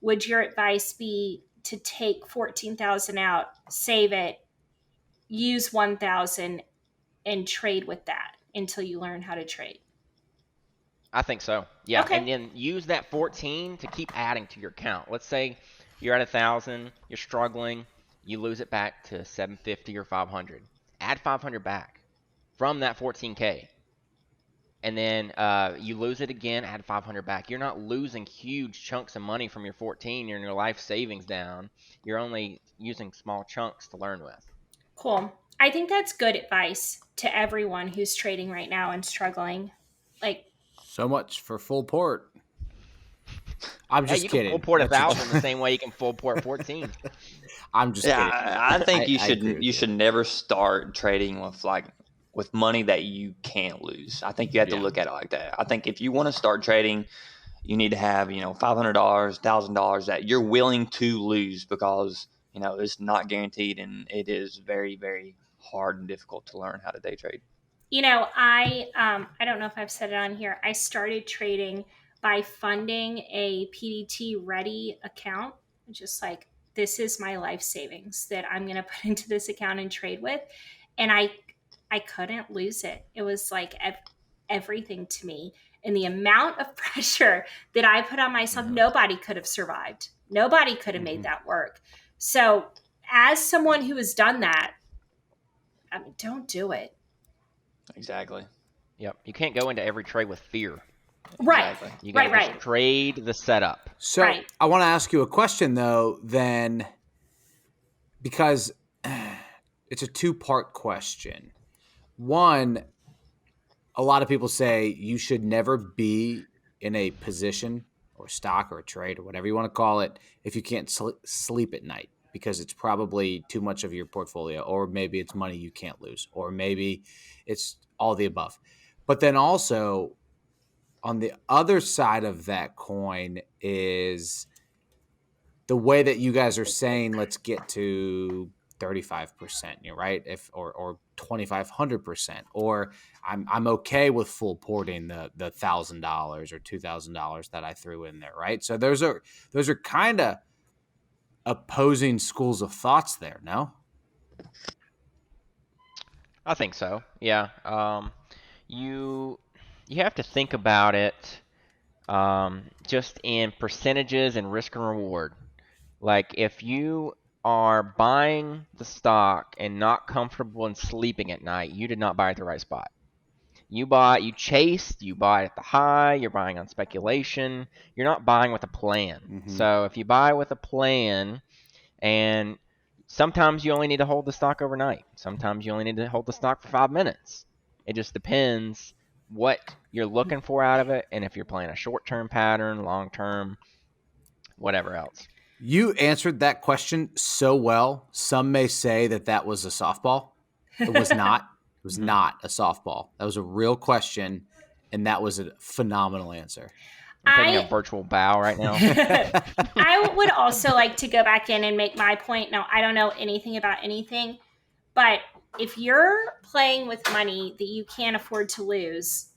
Would your advice be to take $14,000 out, save it, use $1,000, and trade with that until you learn how to trade? I think so. Yeah. Okay. And then use that 14 to keep adding to your account. Let's say you're at 1,000, you're struggling, you lose it back to 750 or 500. Add 500 back. from that 14K. And then you lose it again, add 500 back. You're not losing huge chunks of money from your 14 and your life savings down. You're only using small chunks to learn with. Cool. I think that's good advice to everyone who's trading right now and struggling. Like, so much for full port. I'm just you kidding. Can full port 1,000 the same way you can full port 14. I'm just kidding. I think you should never start trading with money that you can't lose. I think you have to look at it like that. I think if you want to start trading, you need to have, $500, $1,000 that you're willing to lose, because, it's not guaranteed, and it is very, very hard and difficult to learn how to day trade. I don't know if I've said it on here. I started trading by funding a PDT ready account. Just like, this is my life savings that I'm going to put into this account and trade with. And I couldn't lose it. It was like everything to me. And the amount of pressure that I put on myself, nobody could have survived. Nobody could have made that work. So as someone who has done that, I mean, don't do it. Exactly. Yep. You can't go into every trade with fear. Right. Exactly. You got to just trade the setup. So I want to ask you a question, though, then, because it's a two-part question. One, a lot of people say you should never be in a position or stock or a trade or whatever you want to call it if you can't sleep at night, because it's probably too much of your portfolio, or maybe it's money you can't lose, or maybe it's all the above. But then also on the other side of that coin is the way that you guys are saying, let's get to 35%, right? Or 2,500%, or I'm okay with full porting the $1,000 or $2,000 that I threw in there, right? So those are kind of opposing schools of thoughts there, no? I think so. Yeah. You have to think about it just in percentages and risk and reward. Like, if you are buying the stock and not comfortable in sleeping at night, you did not buy at the right spot. You buy at the high, you're buying on speculation, you're not buying with a plan. Mm-hmm. So if you buy with a plan, and sometimes you only need to hold the stock overnight, sometimes you only need to hold the stock for 5 minutes. It just depends what you're looking for out of it, and if you're playing a short-term pattern, long-term, whatever else. You answered that question so well. Some may say that was a softball. It was not. It was not a softball. That was a real question, and that was a phenomenal answer. I'm taking a virtual bow right now. I would also like to go back in and make my point. Now, I don't know anything about anything, but if you're playing with money that you can't afford to lose,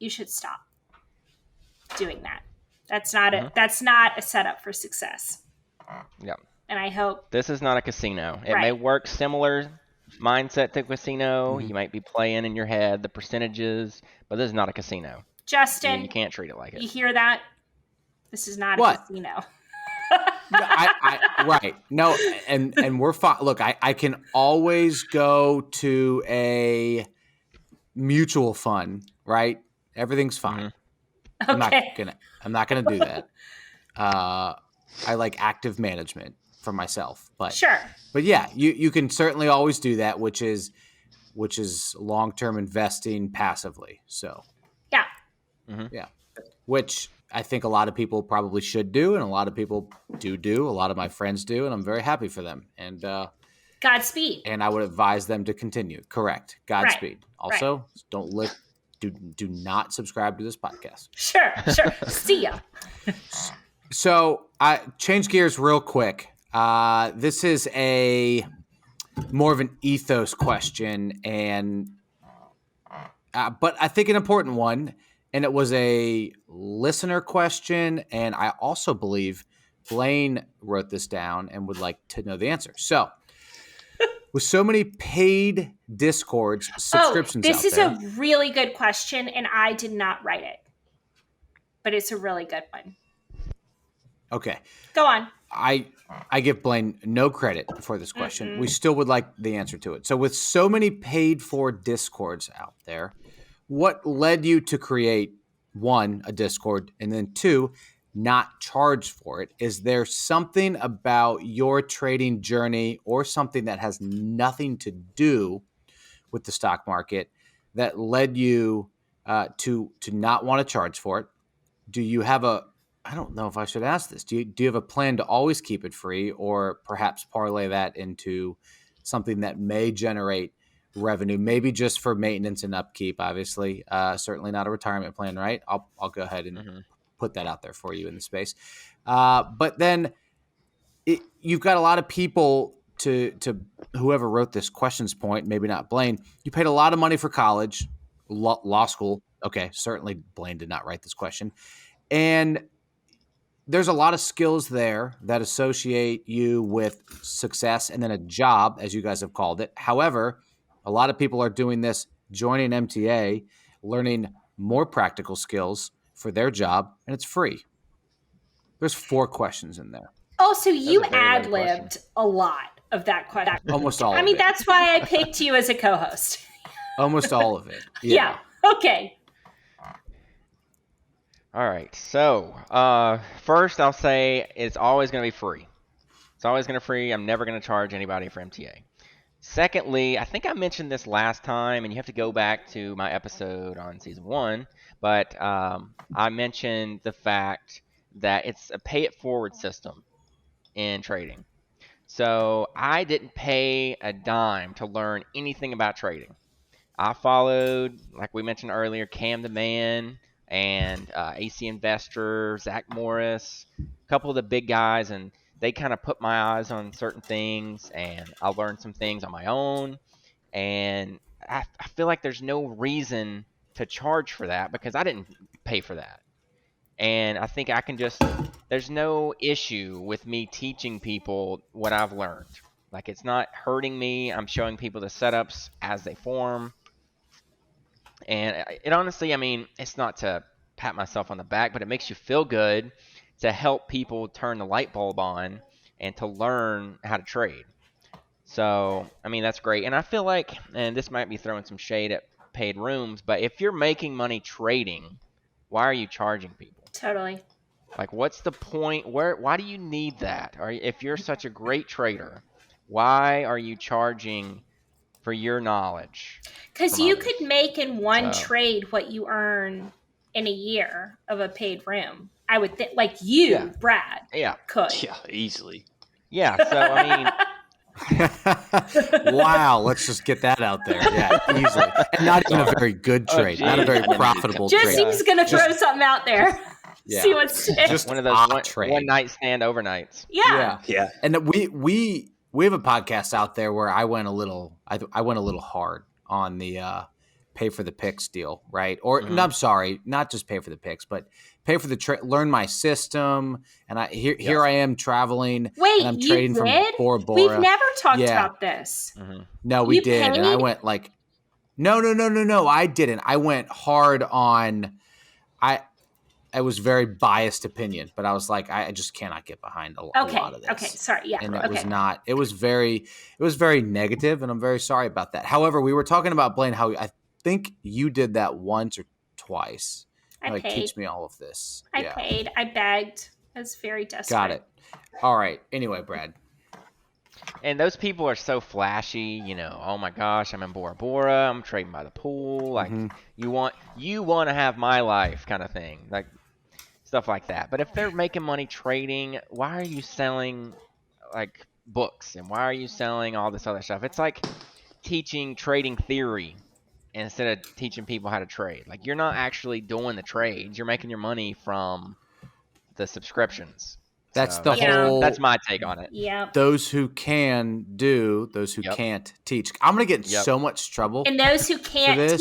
you should stop doing that. That's not a setup for success. Yeah. And I hope this is not a casino. It may work similar mindset to casino. Mm-hmm. You might be playing in your head the percentages, but this is not a casino. Justin, you can't treat it like it. You hear that? This is not a casino. Right. No, and we're fine. Look, I can always go to a mutual fund, right? Everything's fine. Mm-hmm. Okay. I'm not gonna do that. I like active management for myself, but sure. But yeah, you can certainly always do that, which is long-term investing passively. So yeah. Mm-hmm. Yeah. Which I think a lot of people probably should do, and a lot of people do. A lot of my friends do, and I'm very happy for them. And Godspeed. And I would advise them to continue. Correct. Godspeed. Right. Also, do not subscribe to this podcast. Sure. See ya. So I change gears real quick. This is more of an ethos question, and but I think an important one. And it was a listener question, and I also believe Blaine wrote this down and would like to know the answer. So, with so many paid Discords subscriptions this is there, a really good question, and I did not write it. But it's a really good one. Okay. Go on. I give Blaine no credit for this question. We still would like the answer to it. So with so many paid for Discords out there, what led you to create, one, a Discord, and then two, not charge for it? Is there something about your trading journey or something that has nothing to do with the stock market that led you to not want to charge for it? Do you have I don't know if I should ask this. Do you have a plan to always keep it free, or perhaps parlay that into something that may generate revenue, maybe just for maintenance and upkeep? Obviously, certainly not a retirement plan, right? I'll go ahead and put that out there for you in the space. But then you've got a lot of people to whoever wrote this question's point, maybe not Blaine. You paid a lot of money for college, law school. Okay, certainly Blaine did not write this question. And there's a lot of skills there that associate you with success and then a job, as you guys have called it. However, a lot of people are doing this, joining MTA, learning more practical skills for their job, and it's free. There's 4 questions in there. Oh, so you ad-libbed a lot of that question. Almost all of it. I mean, that's why I picked you as a co-host. Almost all of it. Yeah. Okay. All right. So first, I'll say it's always going to be free. It's always going to be free. I'm never going to charge anybody for MTA. Secondly, I think I mentioned this last time, and you have to go back to my episode on season 1, but I mentioned the fact that it's a pay-it-forward system in trading. So I didn't pay a dime to learn anything about trading. I followed, like we mentioned earlier, Cam the Man and AC Investor, Zach Morris, a couple of the big guys, and they kind of put my eyes on certain things, and I learned some things on my own. And I feel like there's no reason to charge for that because I didn't pay for that. And I think I can there's no issue with me teaching people what I've learned. Like, it's not hurting me. I'm showing people the setups as they form. And it honestly, I mean, it's not to pat myself on the back, but it makes you feel good to help people turn the light bulb on and to learn how to trade. So, I mean, that's great. And I feel like, and this might be throwing some shade at paid rooms, but if you're making money trading, why are you charging people? Totally. Like, what's the point? Why do you need that? Or if you're such a great trader, why are you charging for your knowledge? Because you could make in one trade what you earn in a year of a paid room. I would think, like you, Brad, could. Yeah, easily. Yeah, so I mean... Wow, let's just get that out there. Yeah, easily. And not even a very good trade, not a very profitable trade. Jesse's going to throw something out there. Yeah. See what sticks. Just one of those one night stand overnights. Yeah. And we have a podcast out there where I went a little hard on the pay for the picks deal, right? Or no, I'm sorry, not just pay for the picks, but pay for the learn my system. And here I am traveling. Wait, and I'm trading from Bora Bora. We've never talked about this. Mm-hmm. No, we did, and I went like, no, I didn't. I went hard on. I was very biased opinion, but I was like, I just cannot get behind a lot of this. Okay, sorry, yeah, and it was not. It was very negative, and I'm very sorry about that. However, we were talking about Blaine, how I think you did that once or twice. I paid. Teach me all of this. I paid. I begged. I was very desperate. Got it. All right. Anyway, Brad. And those people are so flashy, oh my gosh, I'm in Bora Bora, I'm trading by the pool, like you want to have my life kind of thing, like stuff like that. But if they're making money trading, why are you selling like books and why are you selling all this other stuff? It's like teaching trading theory instead of teaching people how to trade. Like, you're not actually doing the trades, you're making your money from the subscriptions. That's that's my take on it. Yeah. Those who can do, those who can't teach. I'm going to get in so much trouble. And those who can't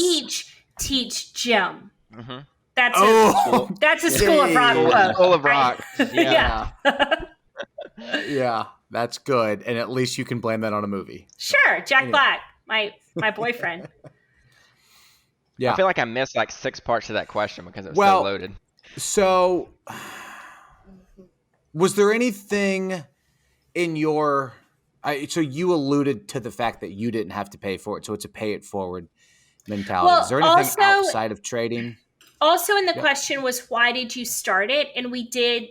teach Jim. Mm-hmm. That's a School of Rock. School of Rock. Yeah. Yeah, that's good. And at least you can blame that on a movie. Sure. Jack Black, my boyfriend. Yeah. I feel like I missed like 6 parts of that question because it was so loaded. So Was there anything in your so you alluded to the fact that you didn't have to pay for it, so it's a pay it forward mentality. Well, Is there anything also, outside of trading? Also in the question was, why did you start it? And we did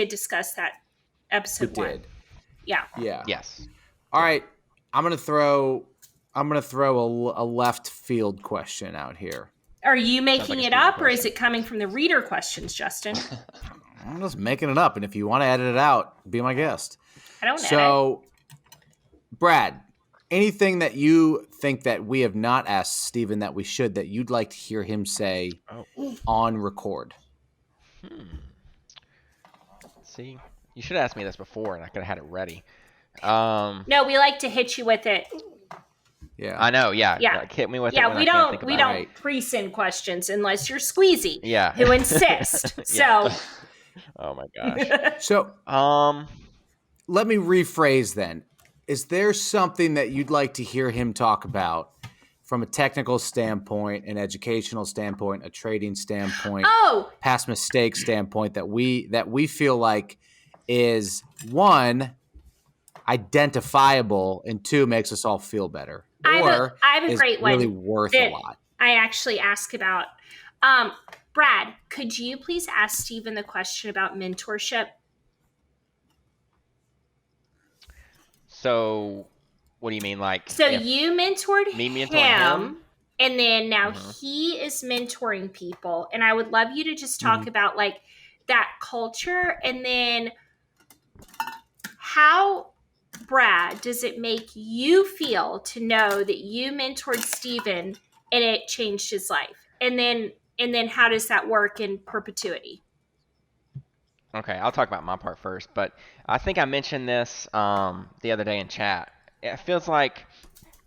discuss that episode 1. Yeah. Yes. All right. I'm gonna throw a left field question out here. Are you making like it up, or is it coming from the reader questions, Justin? I'm just making it up, and if you want to edit it out, be my guest. I don't know. So, Brad, anything that you think that we have not asked Steven that we should, that you'd like to hear him say on record? See, you should have asked me this before, and I could have had it ready. No, we like to hit you with it. Yeah, I know. Yeah. Yeah. Like, hit me with it. Yeah, when we I can't don't think we about don't it. pre-send questions unless you're Squeezy. Yeah. Who insist. So. Oh my gosh. So, let me rephrase then. Is there something that you'd like to hear him talk about from a technical standpoint, an educational standpoint, a trading standpoint, past mistake standpoint that we feel like is, one, identifiable, and two, makes us all feel better? I have a great one. Really worth a lot. I actually ask about. Brad, could you please ask Steven the question about mentorship? So, what do you mean? Like, so you mentored him, and then now he is mentoring people. And I would love you to just talk about like that culture, and then how, Brad, does it make you feel to know that you mentored Steven and it changed his life? And then how does that work in perpetuity? Okay, I'll talk about my part first, but I think I mentioned this the other day in chat. It feels like,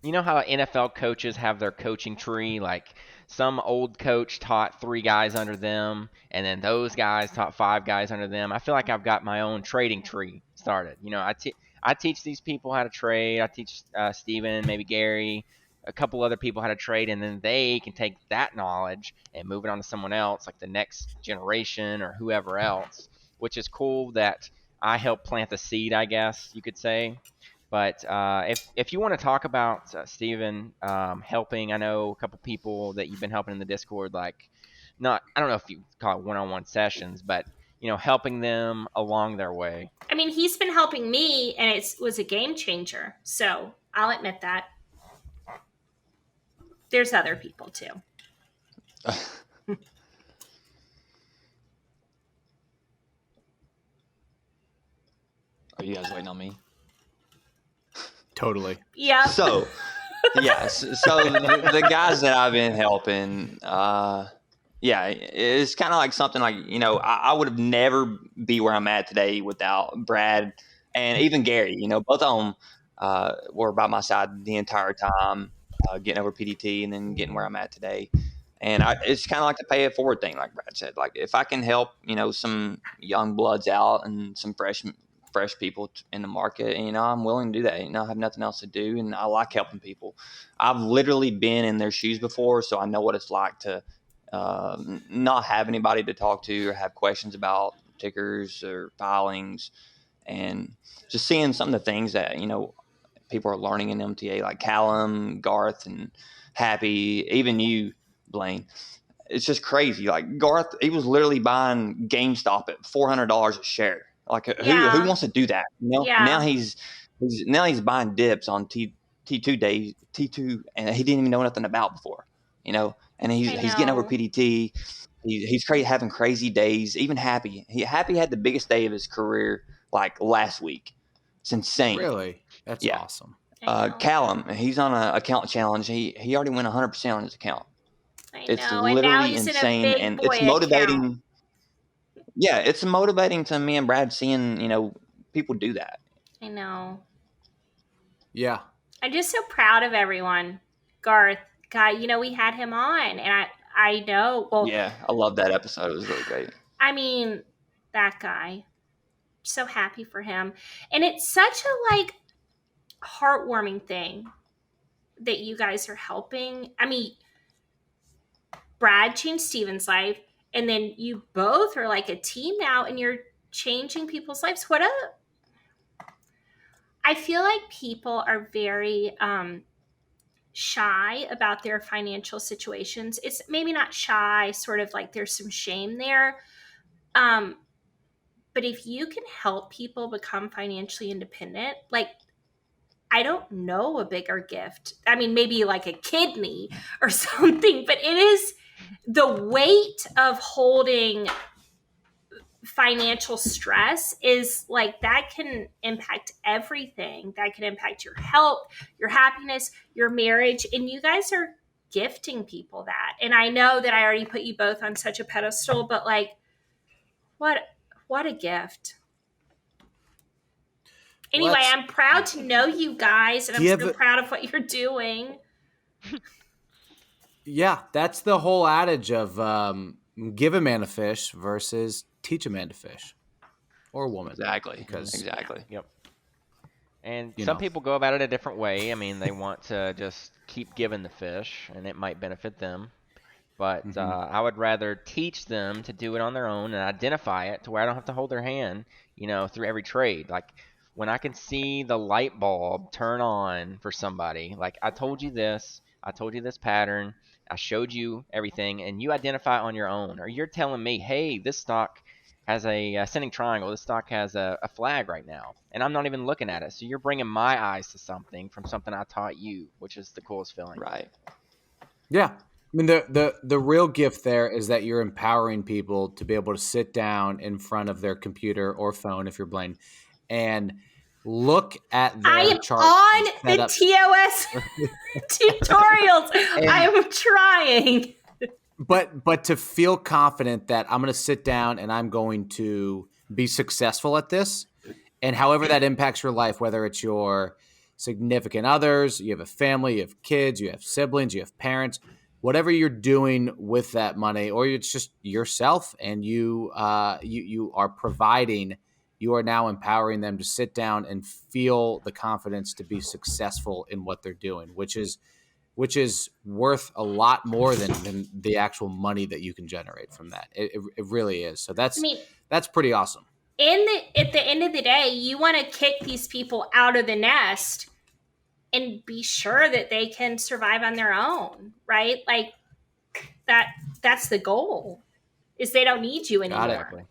you know how NFL coaches have their coaching tree? Like, some old coach taught 3 guys under them, and then those guys taught 5 guys under them. I feel like I've got my own trading tree started. You know, I teach these people how to trade. I teach Steven, maybe Gary, a couple other people how to trade, and then they can take that knowledge and move it on to someone else, like the next generation or whoever else, which is cool that I help plant the seed, I guess you could say. But if you want to talk about Steven helping, I know a couple people that you've been helping in the Discord, like, I don't know if you call it one-on-one sessions, but, you know, helping them along their way. I mean, he's been helping me, and it was a game changer. So I'll admit that. There's other people too. Are you guys waiting on me? Totally. Yeah. So, yes. So the guys that I've been helping, it's kind of like something like, you know, I would have never be where I'm at today without Brad and even Gary. You know, both of them were by my side the entire time, getting over PDT and then getting where I'm at today. And it's kind of like the pay it forward thing, like Brad said. Like, if I can help, you know, some young bloods out and some fresh people in the market, and, you know, I'm willing to do that. You know, I have nothing else to do, and I like helping people. I've literally been in their shoes before, so I know what it's like to not have anybody to talk to or have questions about tickers or filings, and just seeing some of the things that, you know, people are learning in MTA, like Callum, Garth, and Happy, even you, Blaine. It's just crazy. Like, Garth, he was literally buying GameStop at $400 a share. Like, who wants to do that? You know? Yeah. Now he's buying dips on T2 days, T2, and he didn't even know nothing about before. You know, and he's getting over PDT. He's having crazy days. Even Happy had the biggest day of his career like last week. It's insane. Really, that's awesome. Callum, he's on an account challenge. He already went 100% on his account. It's literally insane, and it's motivating. Account. Yeah, it's motivating to me and Brad seeing, you know, people do that. I know. Yeah. I'm just so proud of everyone. Garth, guy, you know, we had him on, and I know. Well, yeah, I love that episode. It was really great. I mean, that guy. So happy for him. And it's such a, like, heartwarming thing that you guys are helping. I mean, Brad changed Steven's life, and then you both are like a team now, and you're changing people's lives. I feel like people are very shy about their financial situations. It's maybe not shy, sort of like there's some shame there. But if you can help people become financially independent, like, I don't know a bigger gift. I mean, maybe like a kidney or something, but it is the weight of holding financial stress is like that can impact everything. That can impact your health, your happiness, your marriage. And you guys are gifting people that. And I know that I already put you both on such a pedestal, but like, what a gift. Anyway, I'm proud to know you guys, and I'm so proud of what you're doing. Yeah, that's the whole adage of give a man a fish versus teach a man to fish, or a woman. Exactly. Yep. And some people go about it a different way. I mean, they want to just keep giving the fish, and it might benefit them. But I would rather teach them to do it on their own and identify it to where I don't have to hold their hand, through every trade. Like, when I can see the light bulb turn on for somebody, like, I told you this pattern, I showed you everything, and you identify it on your own. Or you're telling me, hey, this stock has a ascending triangle, this stock has a flag right now, and I'm not even looking at it. So you're bringing my eyes to something from something I taught you, which is the coolest feeling. Right. Yeah. I mean, the real gift there is that you're empowering people to be able to sit down in front of their computer or phone, if you're blind, and look at their chart. I am on the TOS tutorials. I am trying. But to feel confident that I'm going to sit down and I'm going to be successful at this, and however that impacts your life, whether it's your significant others, you have a family, you have kids, you have siblings, you have parents, whatever you're doing with that money, or it's just yourself, and you are providing, you are now empowering them to sit down and feel the confidence to be successful in what they're doing, which is worth a lot more than the actual money that you can generate from that. It really is. So that's pretty awesome. At the end of the day, you want to kick these people out of the nest and be sure that they can survive on their own, right? Like that's the goal, is they don't need you anymore. Exactly.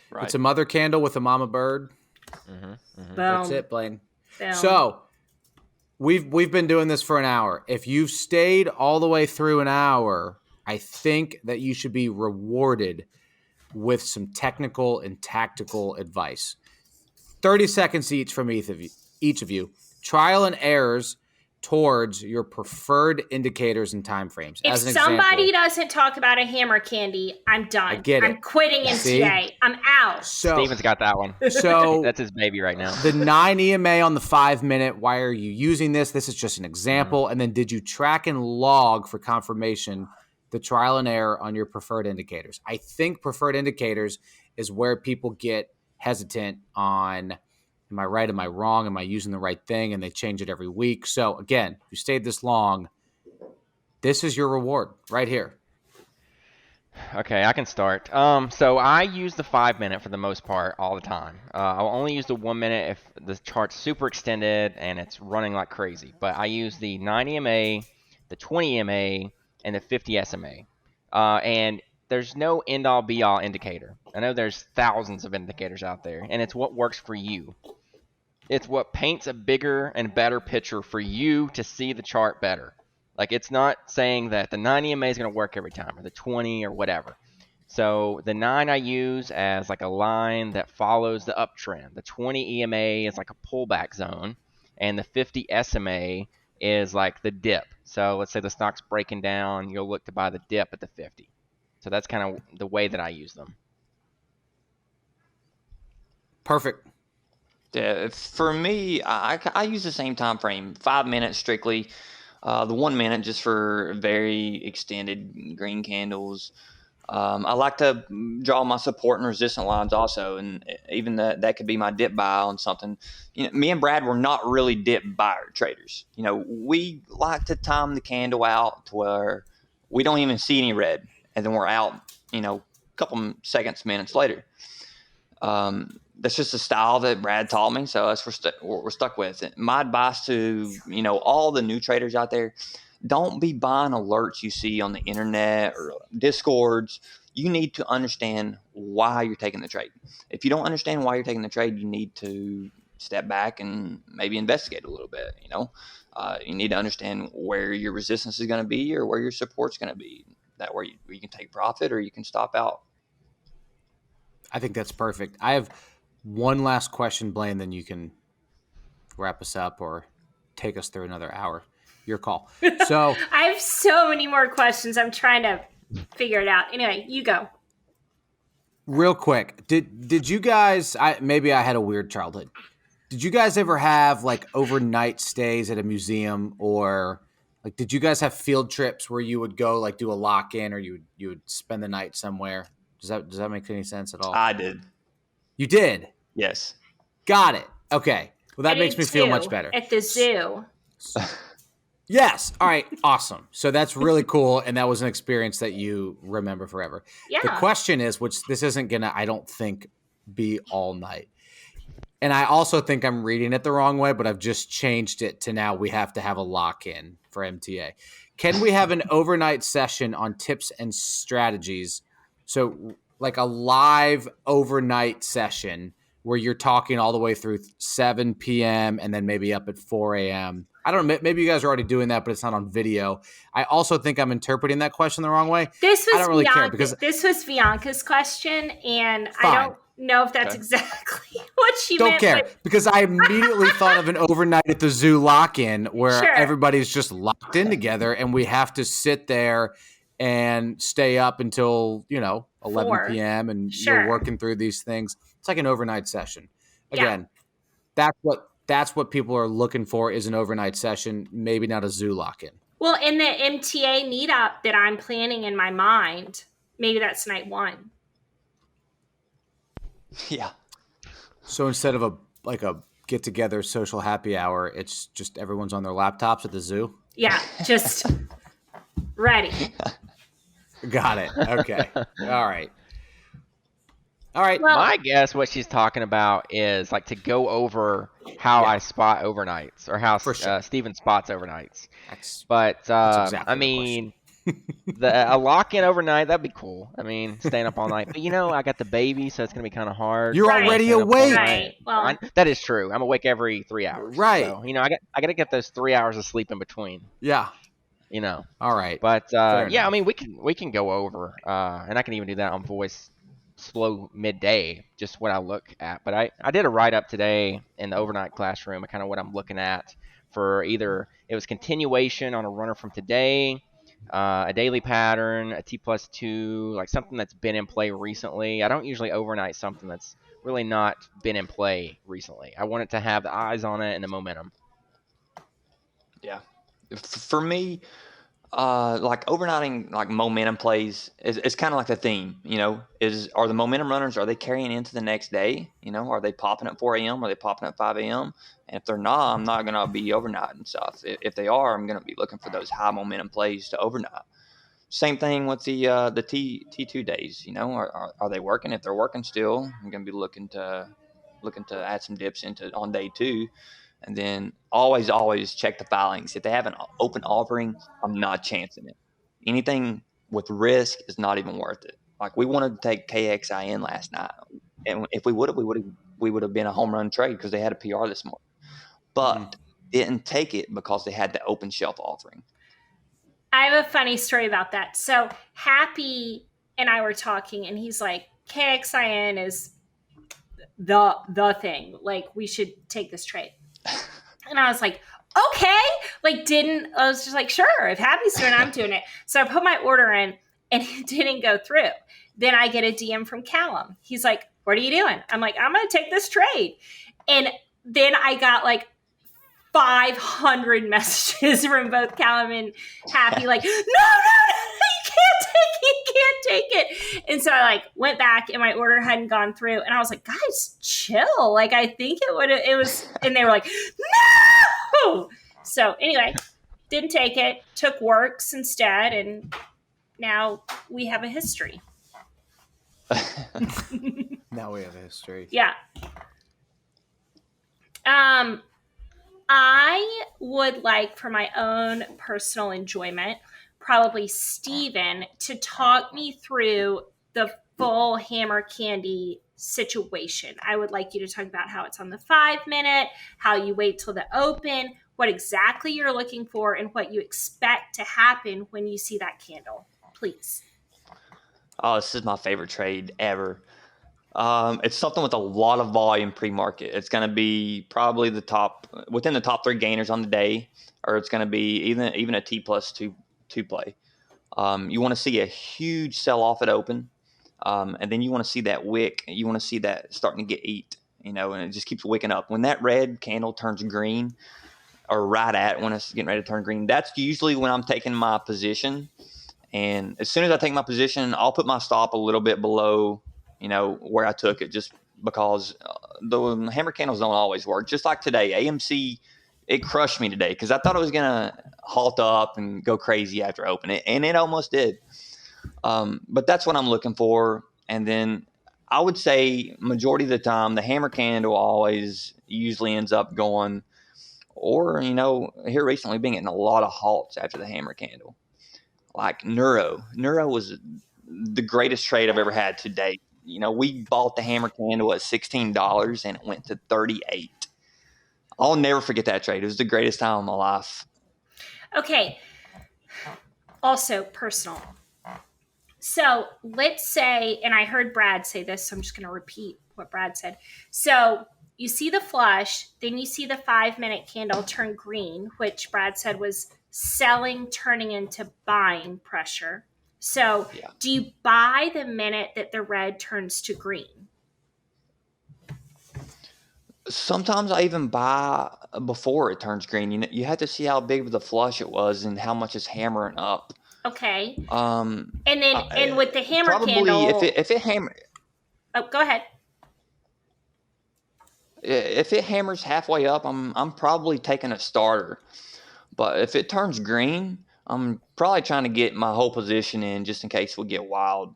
Right. It's a mother candle with a mama bird. That's it, Blaine. Boom. So we've been doing this for an hour. If you've stayed all the way through an hour, I think that you should be rewarded with some technical and tactical advice. 30 seconds each from each of you. Trial and errors towards your preferred indicators and timeframes. If somebody doesn't talk about a hammer candy, I'm done. I get it. I'm quitting MTA. I'm out. So Steven's got that one. So that's his baby right now. The 9 EMA on the 5 minute. Why are you using this? This is just an example. And then did you track and log for confirmation the trial and error on your preferred indicators? I think preferred indicators is where people get hesitant on, am I right? Am I wrong? Am I using the right thing? And they change it every week. So again, if you stayed this long, this is your reward right here. Okay, I can start. So I use the 5 minute for the most part all the time. I'll only use the 1 minute if the chart's super extended and it's running like crazy. But I use the 9 EMA, the 20 EMA, and the 50 SMA. And there's no end-all be-all indicator. I know there's thousands of indicators out there, and it's what works for you. It's what paints a bigger and better picture for you to see the chart better. Like, it's not saying that the 9 EMA is going to work every time, or the 20 or whatever. So the 9 I use as like a line that follows the uptrend. The 20 EMA is like a pullback zone, and the 50 SMA is like the dip. So let's say the stock's breaking down, you'll look to buy the dip at the 50. So that's kind of the way that I use them. Perfect. Yeah, for me, I use the same time frame, 5 minutes strictly. The 1 minute just for very extended green candles. I like to draw my support and resistance lines also, and even that could be my dip buy on something. Me and Brad were not really dip buyer traders. We like to time the candle out to where we don't even see any red, and then we're out, a couple seconds, minutes later. That's just a style that Brad taught me. So that's we're stuck with it. My advice to, all the new traders out there, don't be buying alerts you see on the internet or Discords. You need to understand why you're taking the trade. If you don't understand why you're taking the trade, you need to step back and maybe investigate a little bit. You need to understand where your resistance is going to be or where your support's going to be. That way you can take profit or you can stop out. I think that's perfect. I have one last question, Blaine, then you can wrap us up or take us through another hour. Your call. So I have so many more questions. I'm trying to figure it out. Anyway, you go. Real quick, did you guys? Maybe I had a weird childhood. Did you guys ever have like overnight stays at a museum, or like did you guys have field trips where you would go like do a lock-in, or you would spend the night somewhere? Does that make any sense at all? I did. You did? Yes. Got it. Okay. Well, that makes me feel much better. At the zoo. Yes. All right. Awesome. So that's really cool. And that was an experience that you remember forever. Yeah. The question is, which this isn't going to, I don't think, be all night. And I also think I'm reading it the wrong way, but I've just changed it to now we have to have a lock-in for MTA. Can we have an overnight session on tips and strategies? So like a live overnight session where you're talking all the way through 7 p.m. and then maybe up at 4 a.m. I don't know. Maybe you guys are already doing that, but it's not on video. I also think I'm interpreting that question the wrong way. I don't really care because this was Bianca's question, and fine. I don't know if that's exactly what she don't meant. Don't care because I immediately thought of an overnight at the zoo lock-in where everybody's just locked in together and we have to sit there and stay up until 11 p.m. and you're working through these things. It's like an overnight session. Again, that's what people are looking for is an overnight session, maybe not a zoo lock-in. Well, in the MTA meetup that I'm planning in my mind, maybe that's night one. Yeah. So instead of a get-together social happy hour, it's just everyone's on their laptops at the zoo? Yeah, just ready. Got it. Okay. All right. Well, my guess what she's talking about is like to go over how I spot overnights or how Steven spots overnights. That's exactly I mean, a lock-in overnight, that'd be cool. I mean, staying up all night. But I got the baby, so it's going to be kind of hard. You're already awake. Right. Well, that is true. I'm awake every 3 hours. Right. So, I got to get those 3 hours of sleep in between. Yeah. All right. But I mean, we can go over, and I can even do that on voice slow midday, just what I look at. But I did a write-up today in the overnight classroom of kind of what I'm looking at for either it was continuation on a runner from today, a daily pattern, a T+2, like something that's been in play recently. I don't usually overnight something that's really not been in play recently. I want it to have the eyes on it and the momentum. Yeah. For me, like overnighting, like momentum plays is kind of like the theme, are the momentum runners, are they carrying into the next day? Are they popping at 4 a.m.? Are they popping at 5 a.m.? And if they're not, I'm not going to be overnighting stuff. If they are, I'm going to be looking for those high momentum plays to overnight. Same thing with the T2 days, are they working? If they're working still, I'm going to be looking to add some dips on day 2. And then always check the filings. If they have an open offering, I'm not chancing it. Anything with risk is not even worth it. Like we wanted to take KXIN last night, and if we would have been a home run trade because they had a PR this morning, but didn't take it because they had the open shelf offering. I have a funny story about that. So Happy and I were talking, and he's like, KXIN is the thing. Like we should take this trade. And I was like, okay. I was just like, sure, if Happy's doing it, I'm doing it. So I put my order in and it didn't go through. Then I get a DM from Callum. He's like, what are you doing? I'm like, I'm going to take this trade. And then I got like 500 messages from both Callum and Happy, like, no, you can't take it. And so I went back and my order hadn't gone through. And I was like, guys, chill. Like, I think it was, and they were like, no. So anyway, didn't take it, took Works instead. And now we have a history. Now we have a history. Yeah. I would like, for my own personal enjoyment, probably Steven to talk me through the full hammer candy situation. I would like you to talk about how it's on the 5-minute, how you wait till the open, what exactly you're looking for, and what you expect to happen when you see that candle. Please. Oh, this is my favorite trade ever. It's something with a lot of volume pre-market. It's going to be probably within the top 3 gainers on the day, or it's going to be even a T+2 play. You want to see a huge sell-off at open, and then you want to see that wick. You want to see that starting to get eat, and it just keeps wicking up. When that red candle turns green, or when it's getting ready to turn green, that's usually when I'm taking my position. And as soon as I take my position, I'll put my stop a little bit below, where I took it, just because the hammer candles don't always work. Just like today, AMC, it crushed me today because I thought it was going to halt up and go crazy after opening, and it almost did. But that's what I'm looking for. And then I would say majority of the time, the hammer candle always usually ends up going, or, here recently, been getting a lot of halts after the hammer candle. Like Neuro was the greatest trade I've ever had to date. We bought the hammer candle at $16 and it went to $38. I'll never forget that trade. It was the greatest time of my life. Okay. Also personal. So let's say, and I heard Brad say this, so I'm just going to repeat what Brad said. So you see the flush, then you see the 5-minute candle turn green, which Brad said was selling turning into buying pressure. So Yeah. Do you buy the minute that the red turns to green? Sometimes I even buy before it turns green. You have to see how big of the flush it was and how much it's hammering up. Okay. And And with the hammer probably candle, if it hammer. Oh, go ahead. If it hammers halfway up, I'm probably taking a starter. But if it turns green, I'm probably trying to get my whole position in just in case we get wild.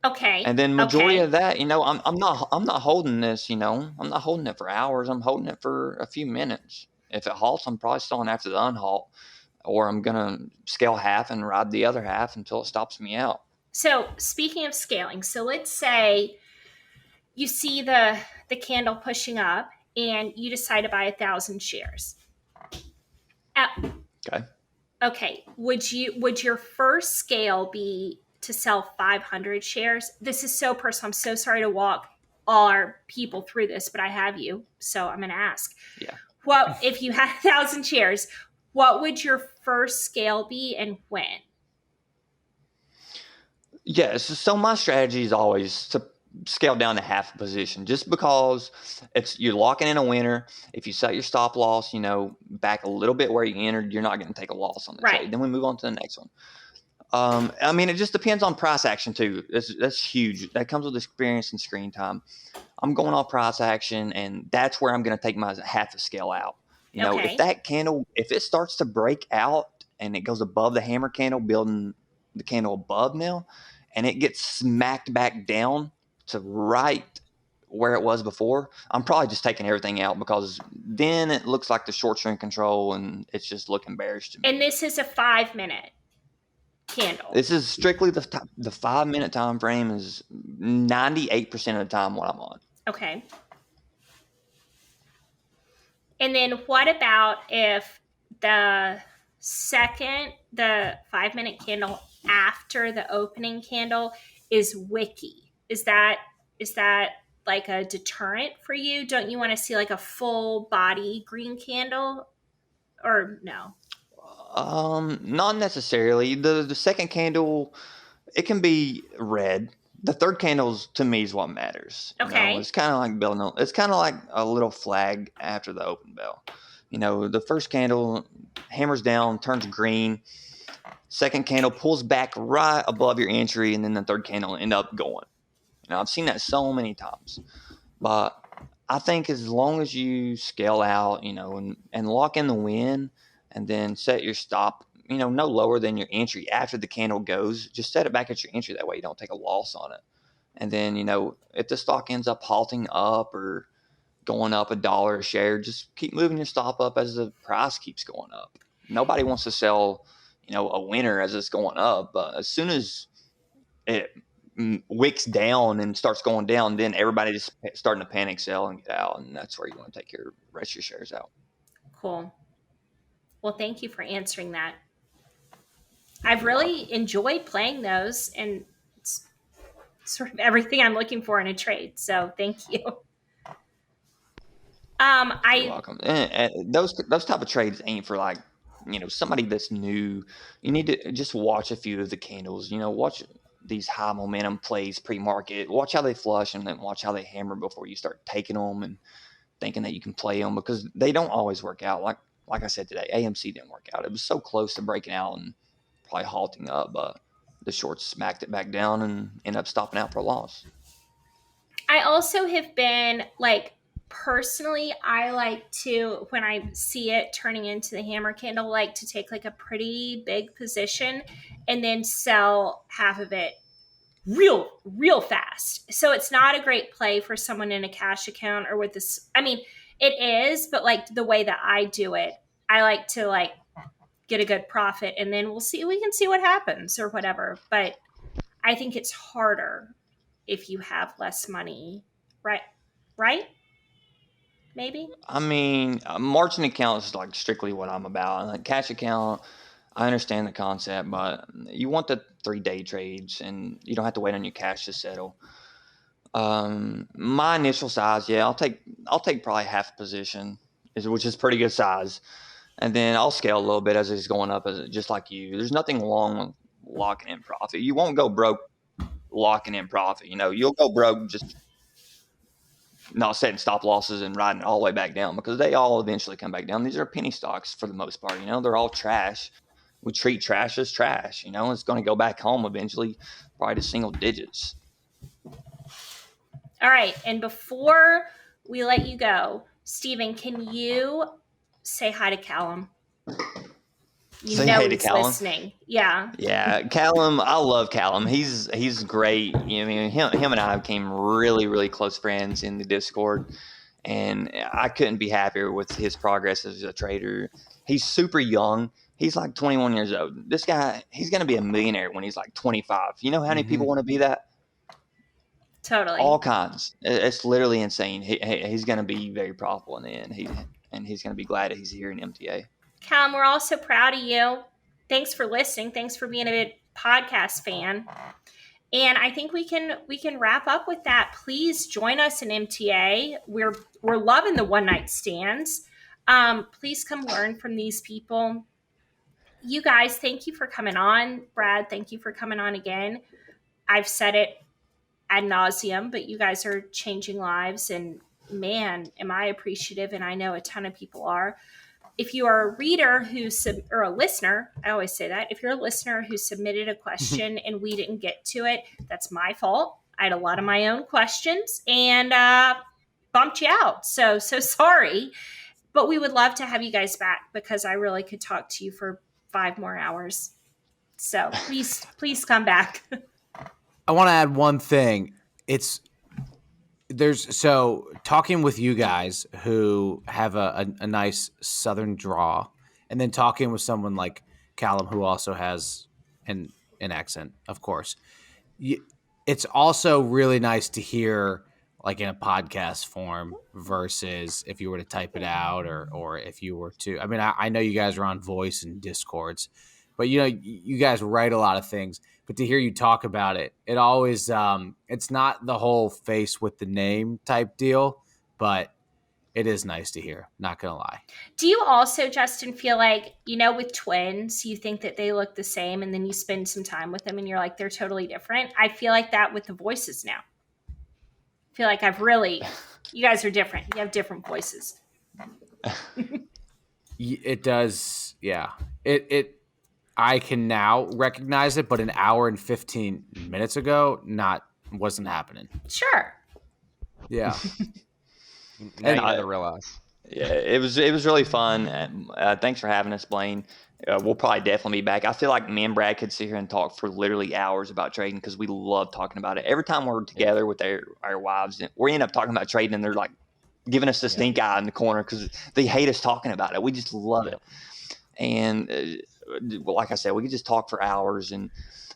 Okay. And then majority of that, I'm not holding this, I'm not holding it for hours. I'm holding it for a few minutes. If it halts, I'm probably selling after the unhalt, or I'm gonna scale half and ride the other half until it stops me out. So speaking of scaling, so let's say you see the candle pushing up and you decide to buy 1,000 shares. Okay. Would your first scale be to sell 500 shares? This is so personal. I'm so sorry to walk all our people through this, but I have you, so I'm going to ask. Yeah. What if you had 1,000 shares? What would your first scale be and when? Yes. So my strategy is always to scale down to half a position, just because you're locking in a winner. If you set your stop loss, back a little bit where you entered, you're not going to take a loss on the trade. Then we move on to the next one. It just depends on price action too. That's huge. That comes with experience and screen time. I'm going off price action, and that's where I'm going to take my half a scale out. If that candle, if it starts to break out and it goes above the hammer candle, building the candle above now, and it gets smacked back down to right where it was before, I'm probably just taking everything out, because then it looks like the short string control and it's just looking bearish to me. And this is a 5-minute candle. This is strictly the 5-minute time frame is 98% of the time what I'm on. Okay. And then what about if the 5-minute candle after the opening candle is wicky? Is that like a deterrent for you? Don't you want to see like a full body green candle, or no? Not necessarily. The second candle, it can be red. The third candles to me is what matters. Okay. It's kind of like building. It's kind of like a little flag after the open bell. The first candle hammers down, turns green. Second candle pulls back right above your entry, and then the third candle end up going. I've seen that so many times. But I think as long as you scale out, and lock in the win, and then set your stop, no lower than your entry after the candle goes, just set it back at your entry. That way you don't take a loss on it. And then, if the stock ends up halting up or going up $1 a share, just keep moving your stop up as the price keeps going up. Nobody wants to sell, a winner as it's going up. But as soon as it wicks down and starts going down, then everybody's starting to panic sell and get out. And that's where you want to take your rest of your shares out. Cool. Well, thank you for answering that. I've really enjoyed playing those, and it's sort of everything I'm looking for in a trade. So thank you. You're welcome. And those type of trades ain't for like, somebody that's new. You need to just watch a few of the candles. Watch these high momentum plays pre-market. Watch how they flush and then watch how they hammer before you start taking them and thinking that you can play them, because they don't always work out. Like I said today, AMC didn't work out. It was so close to breaking out and probably halting up, but the shorts smacked it back down and ended up stopping out for a loss. I also have been personally, I like to, when I see it turning into the hammer candle, like to take a pretty big position and then sell half of it real fast. So it's not a great play for someone in a cash account or with this. I mean, it is, but the way that I do it, I like to get a good profit and then we can see what happens or whatever. But I think it's harder if you have less money, right? Maybe. I mean, margin account is strictly what I'm about. And cash account, I understand the concept, but you want the 3-day trades, and you don't have to wait on your cash to settle. My initial size, I'll take probably half a position, which is pretty good size, and then I'll scale a little bit as it's going up, just like you. There's nothing wrong with locking in profit. You won't go broke locking in profit. You'll go broke just not setting stop losses and riding it all the way back down, because they all eventually come back down. These are penny stocks for the most part. They're all trash. We treat trash as trash. It's going to go back home eventually, probably to single digits. All right. And before we let you go, Stephen, can you say hi to Callum? Say hey to Callum. Listening. Yeah. Yeah, Callum. I love Callum. He's great. Him and I became really, really close friends in the Discord, and I couldn't be happier with his progress as a trader. He's super young. He's 21 years old. This guy, he's going to be a millionaire when he's 25. You know how many people want to be that? Totally. All kinds. It's literally insane. He's going to be very profitable in the end. He's going to be glad that he's here in MTA. Callum, we're all so proud of you. Thanks for listening. Thanks for being a podcast fan. And I think we can wrap up with that. Please join us in MTA. We're loving the one night stands. Please come learn from these people. You guys, thank you for coming on. Brad, thank you for coming on again. I've said it ad nauseum, but you guys are changing lives, and man, am I appreciative, and I know a ton of people are. If you are a reader or a listener, I always say that, if you're a listener who submitted a question and we didn't get to it, that's my fault. I had a lot of my own questions and bumped you out. So sorry, but we would love to have you guys back, because I really could talk to you for 5 more hours. So please come back. I want to add one thing. Talking with you guys who have a nice Southern draw, and then talking with someone like Callum who also has an accent, of course. It's also really nice to hear in a podcast form versus if you were to type it out or if you were to. I mean, I know you guys are on voice and Discords, but you guys write a lot of things. But to hear you talk about it, it always it's not the whole face with the name type deal, but it is nice to hear. Not gonna lie. Do you also, Justin, feel with twins, you think that they look the same, and then you spend some time with them and you're they're totally different? I feel like that with the voices now. I feel like you guys are different. You have different voices. It does, yeah. I can now recognize it, but an hour and 15 minutes ago, wasn't happening. Sure. Yeah. Now you got to realize. Yeah, it was really fun. Thanks for having us, Blaine. we'll probably definitely be back. I feel like me and Brad could sit here and talk for literally hours about trading because we love talking about it. Every time we're together with our wives, we end up talking about trading, and they're like giving us the stink eye in the corner because they hate us talking about it. We just love it. And like I said, we could just talk for hours. And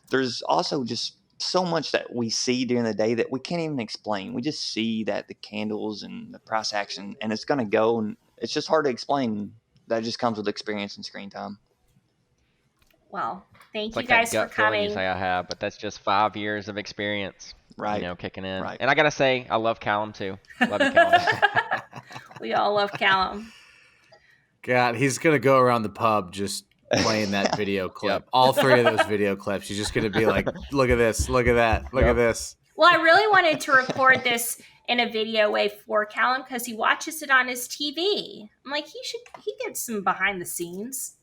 there's also just so much that we see during the day that we can't even explain. We just see that the candles and the price action, and it's going to go, and it's just hard to explain. That just comes with experience and screen time. Well, thank It's you like guys that for gut feeling coming. you say I have, but that's just 5 years of experience, Right. Kicking in. Right. And I gotta say, I love Callum too. Love you, Callum. We all love Callum. God, he's gonna go around the pub just playing that video clip. All 3 of those video clips. He's just gonna be like, "Look at this, look at that, look at this." Well, I really wanted to record this in a video way for Callum because he watches it on his TV. I'm like, he gets some behind the scenes.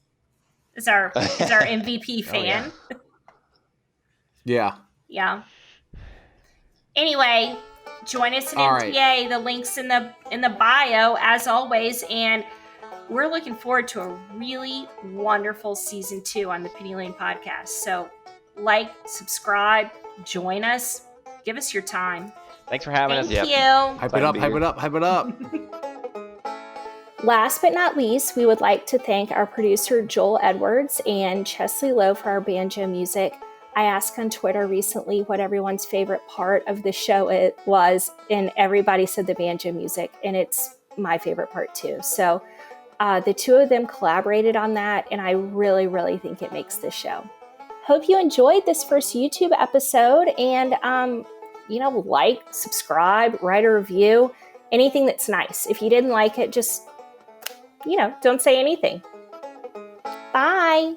Is our MVP fan? Yeah. Yeah. Anyway, join us in All MTA. right. The link's in the bio as always, and we're looking forward to a really wonderful season 2 on the Penny Lane podcast. So, like, subscribe, join us, give us your time. Thanks for having us. Thank you. Hype it up, hype it up, hype it up. Last but not least, we would like to thank our producer Joel Edwards and Chesley Lowe for our banjo music. I asked on Twitter recently what everyone's favorite part of the show it was, and everybody said the banjo music, and it's my favorite part too. So the 2 of them collaborated on that, and I really, really think it makes this show. Hope you enjoyed this first YouTube episode, and like, subscribe, write a review, anything that's nice. If you didn't like it, just don't say anything. Bye.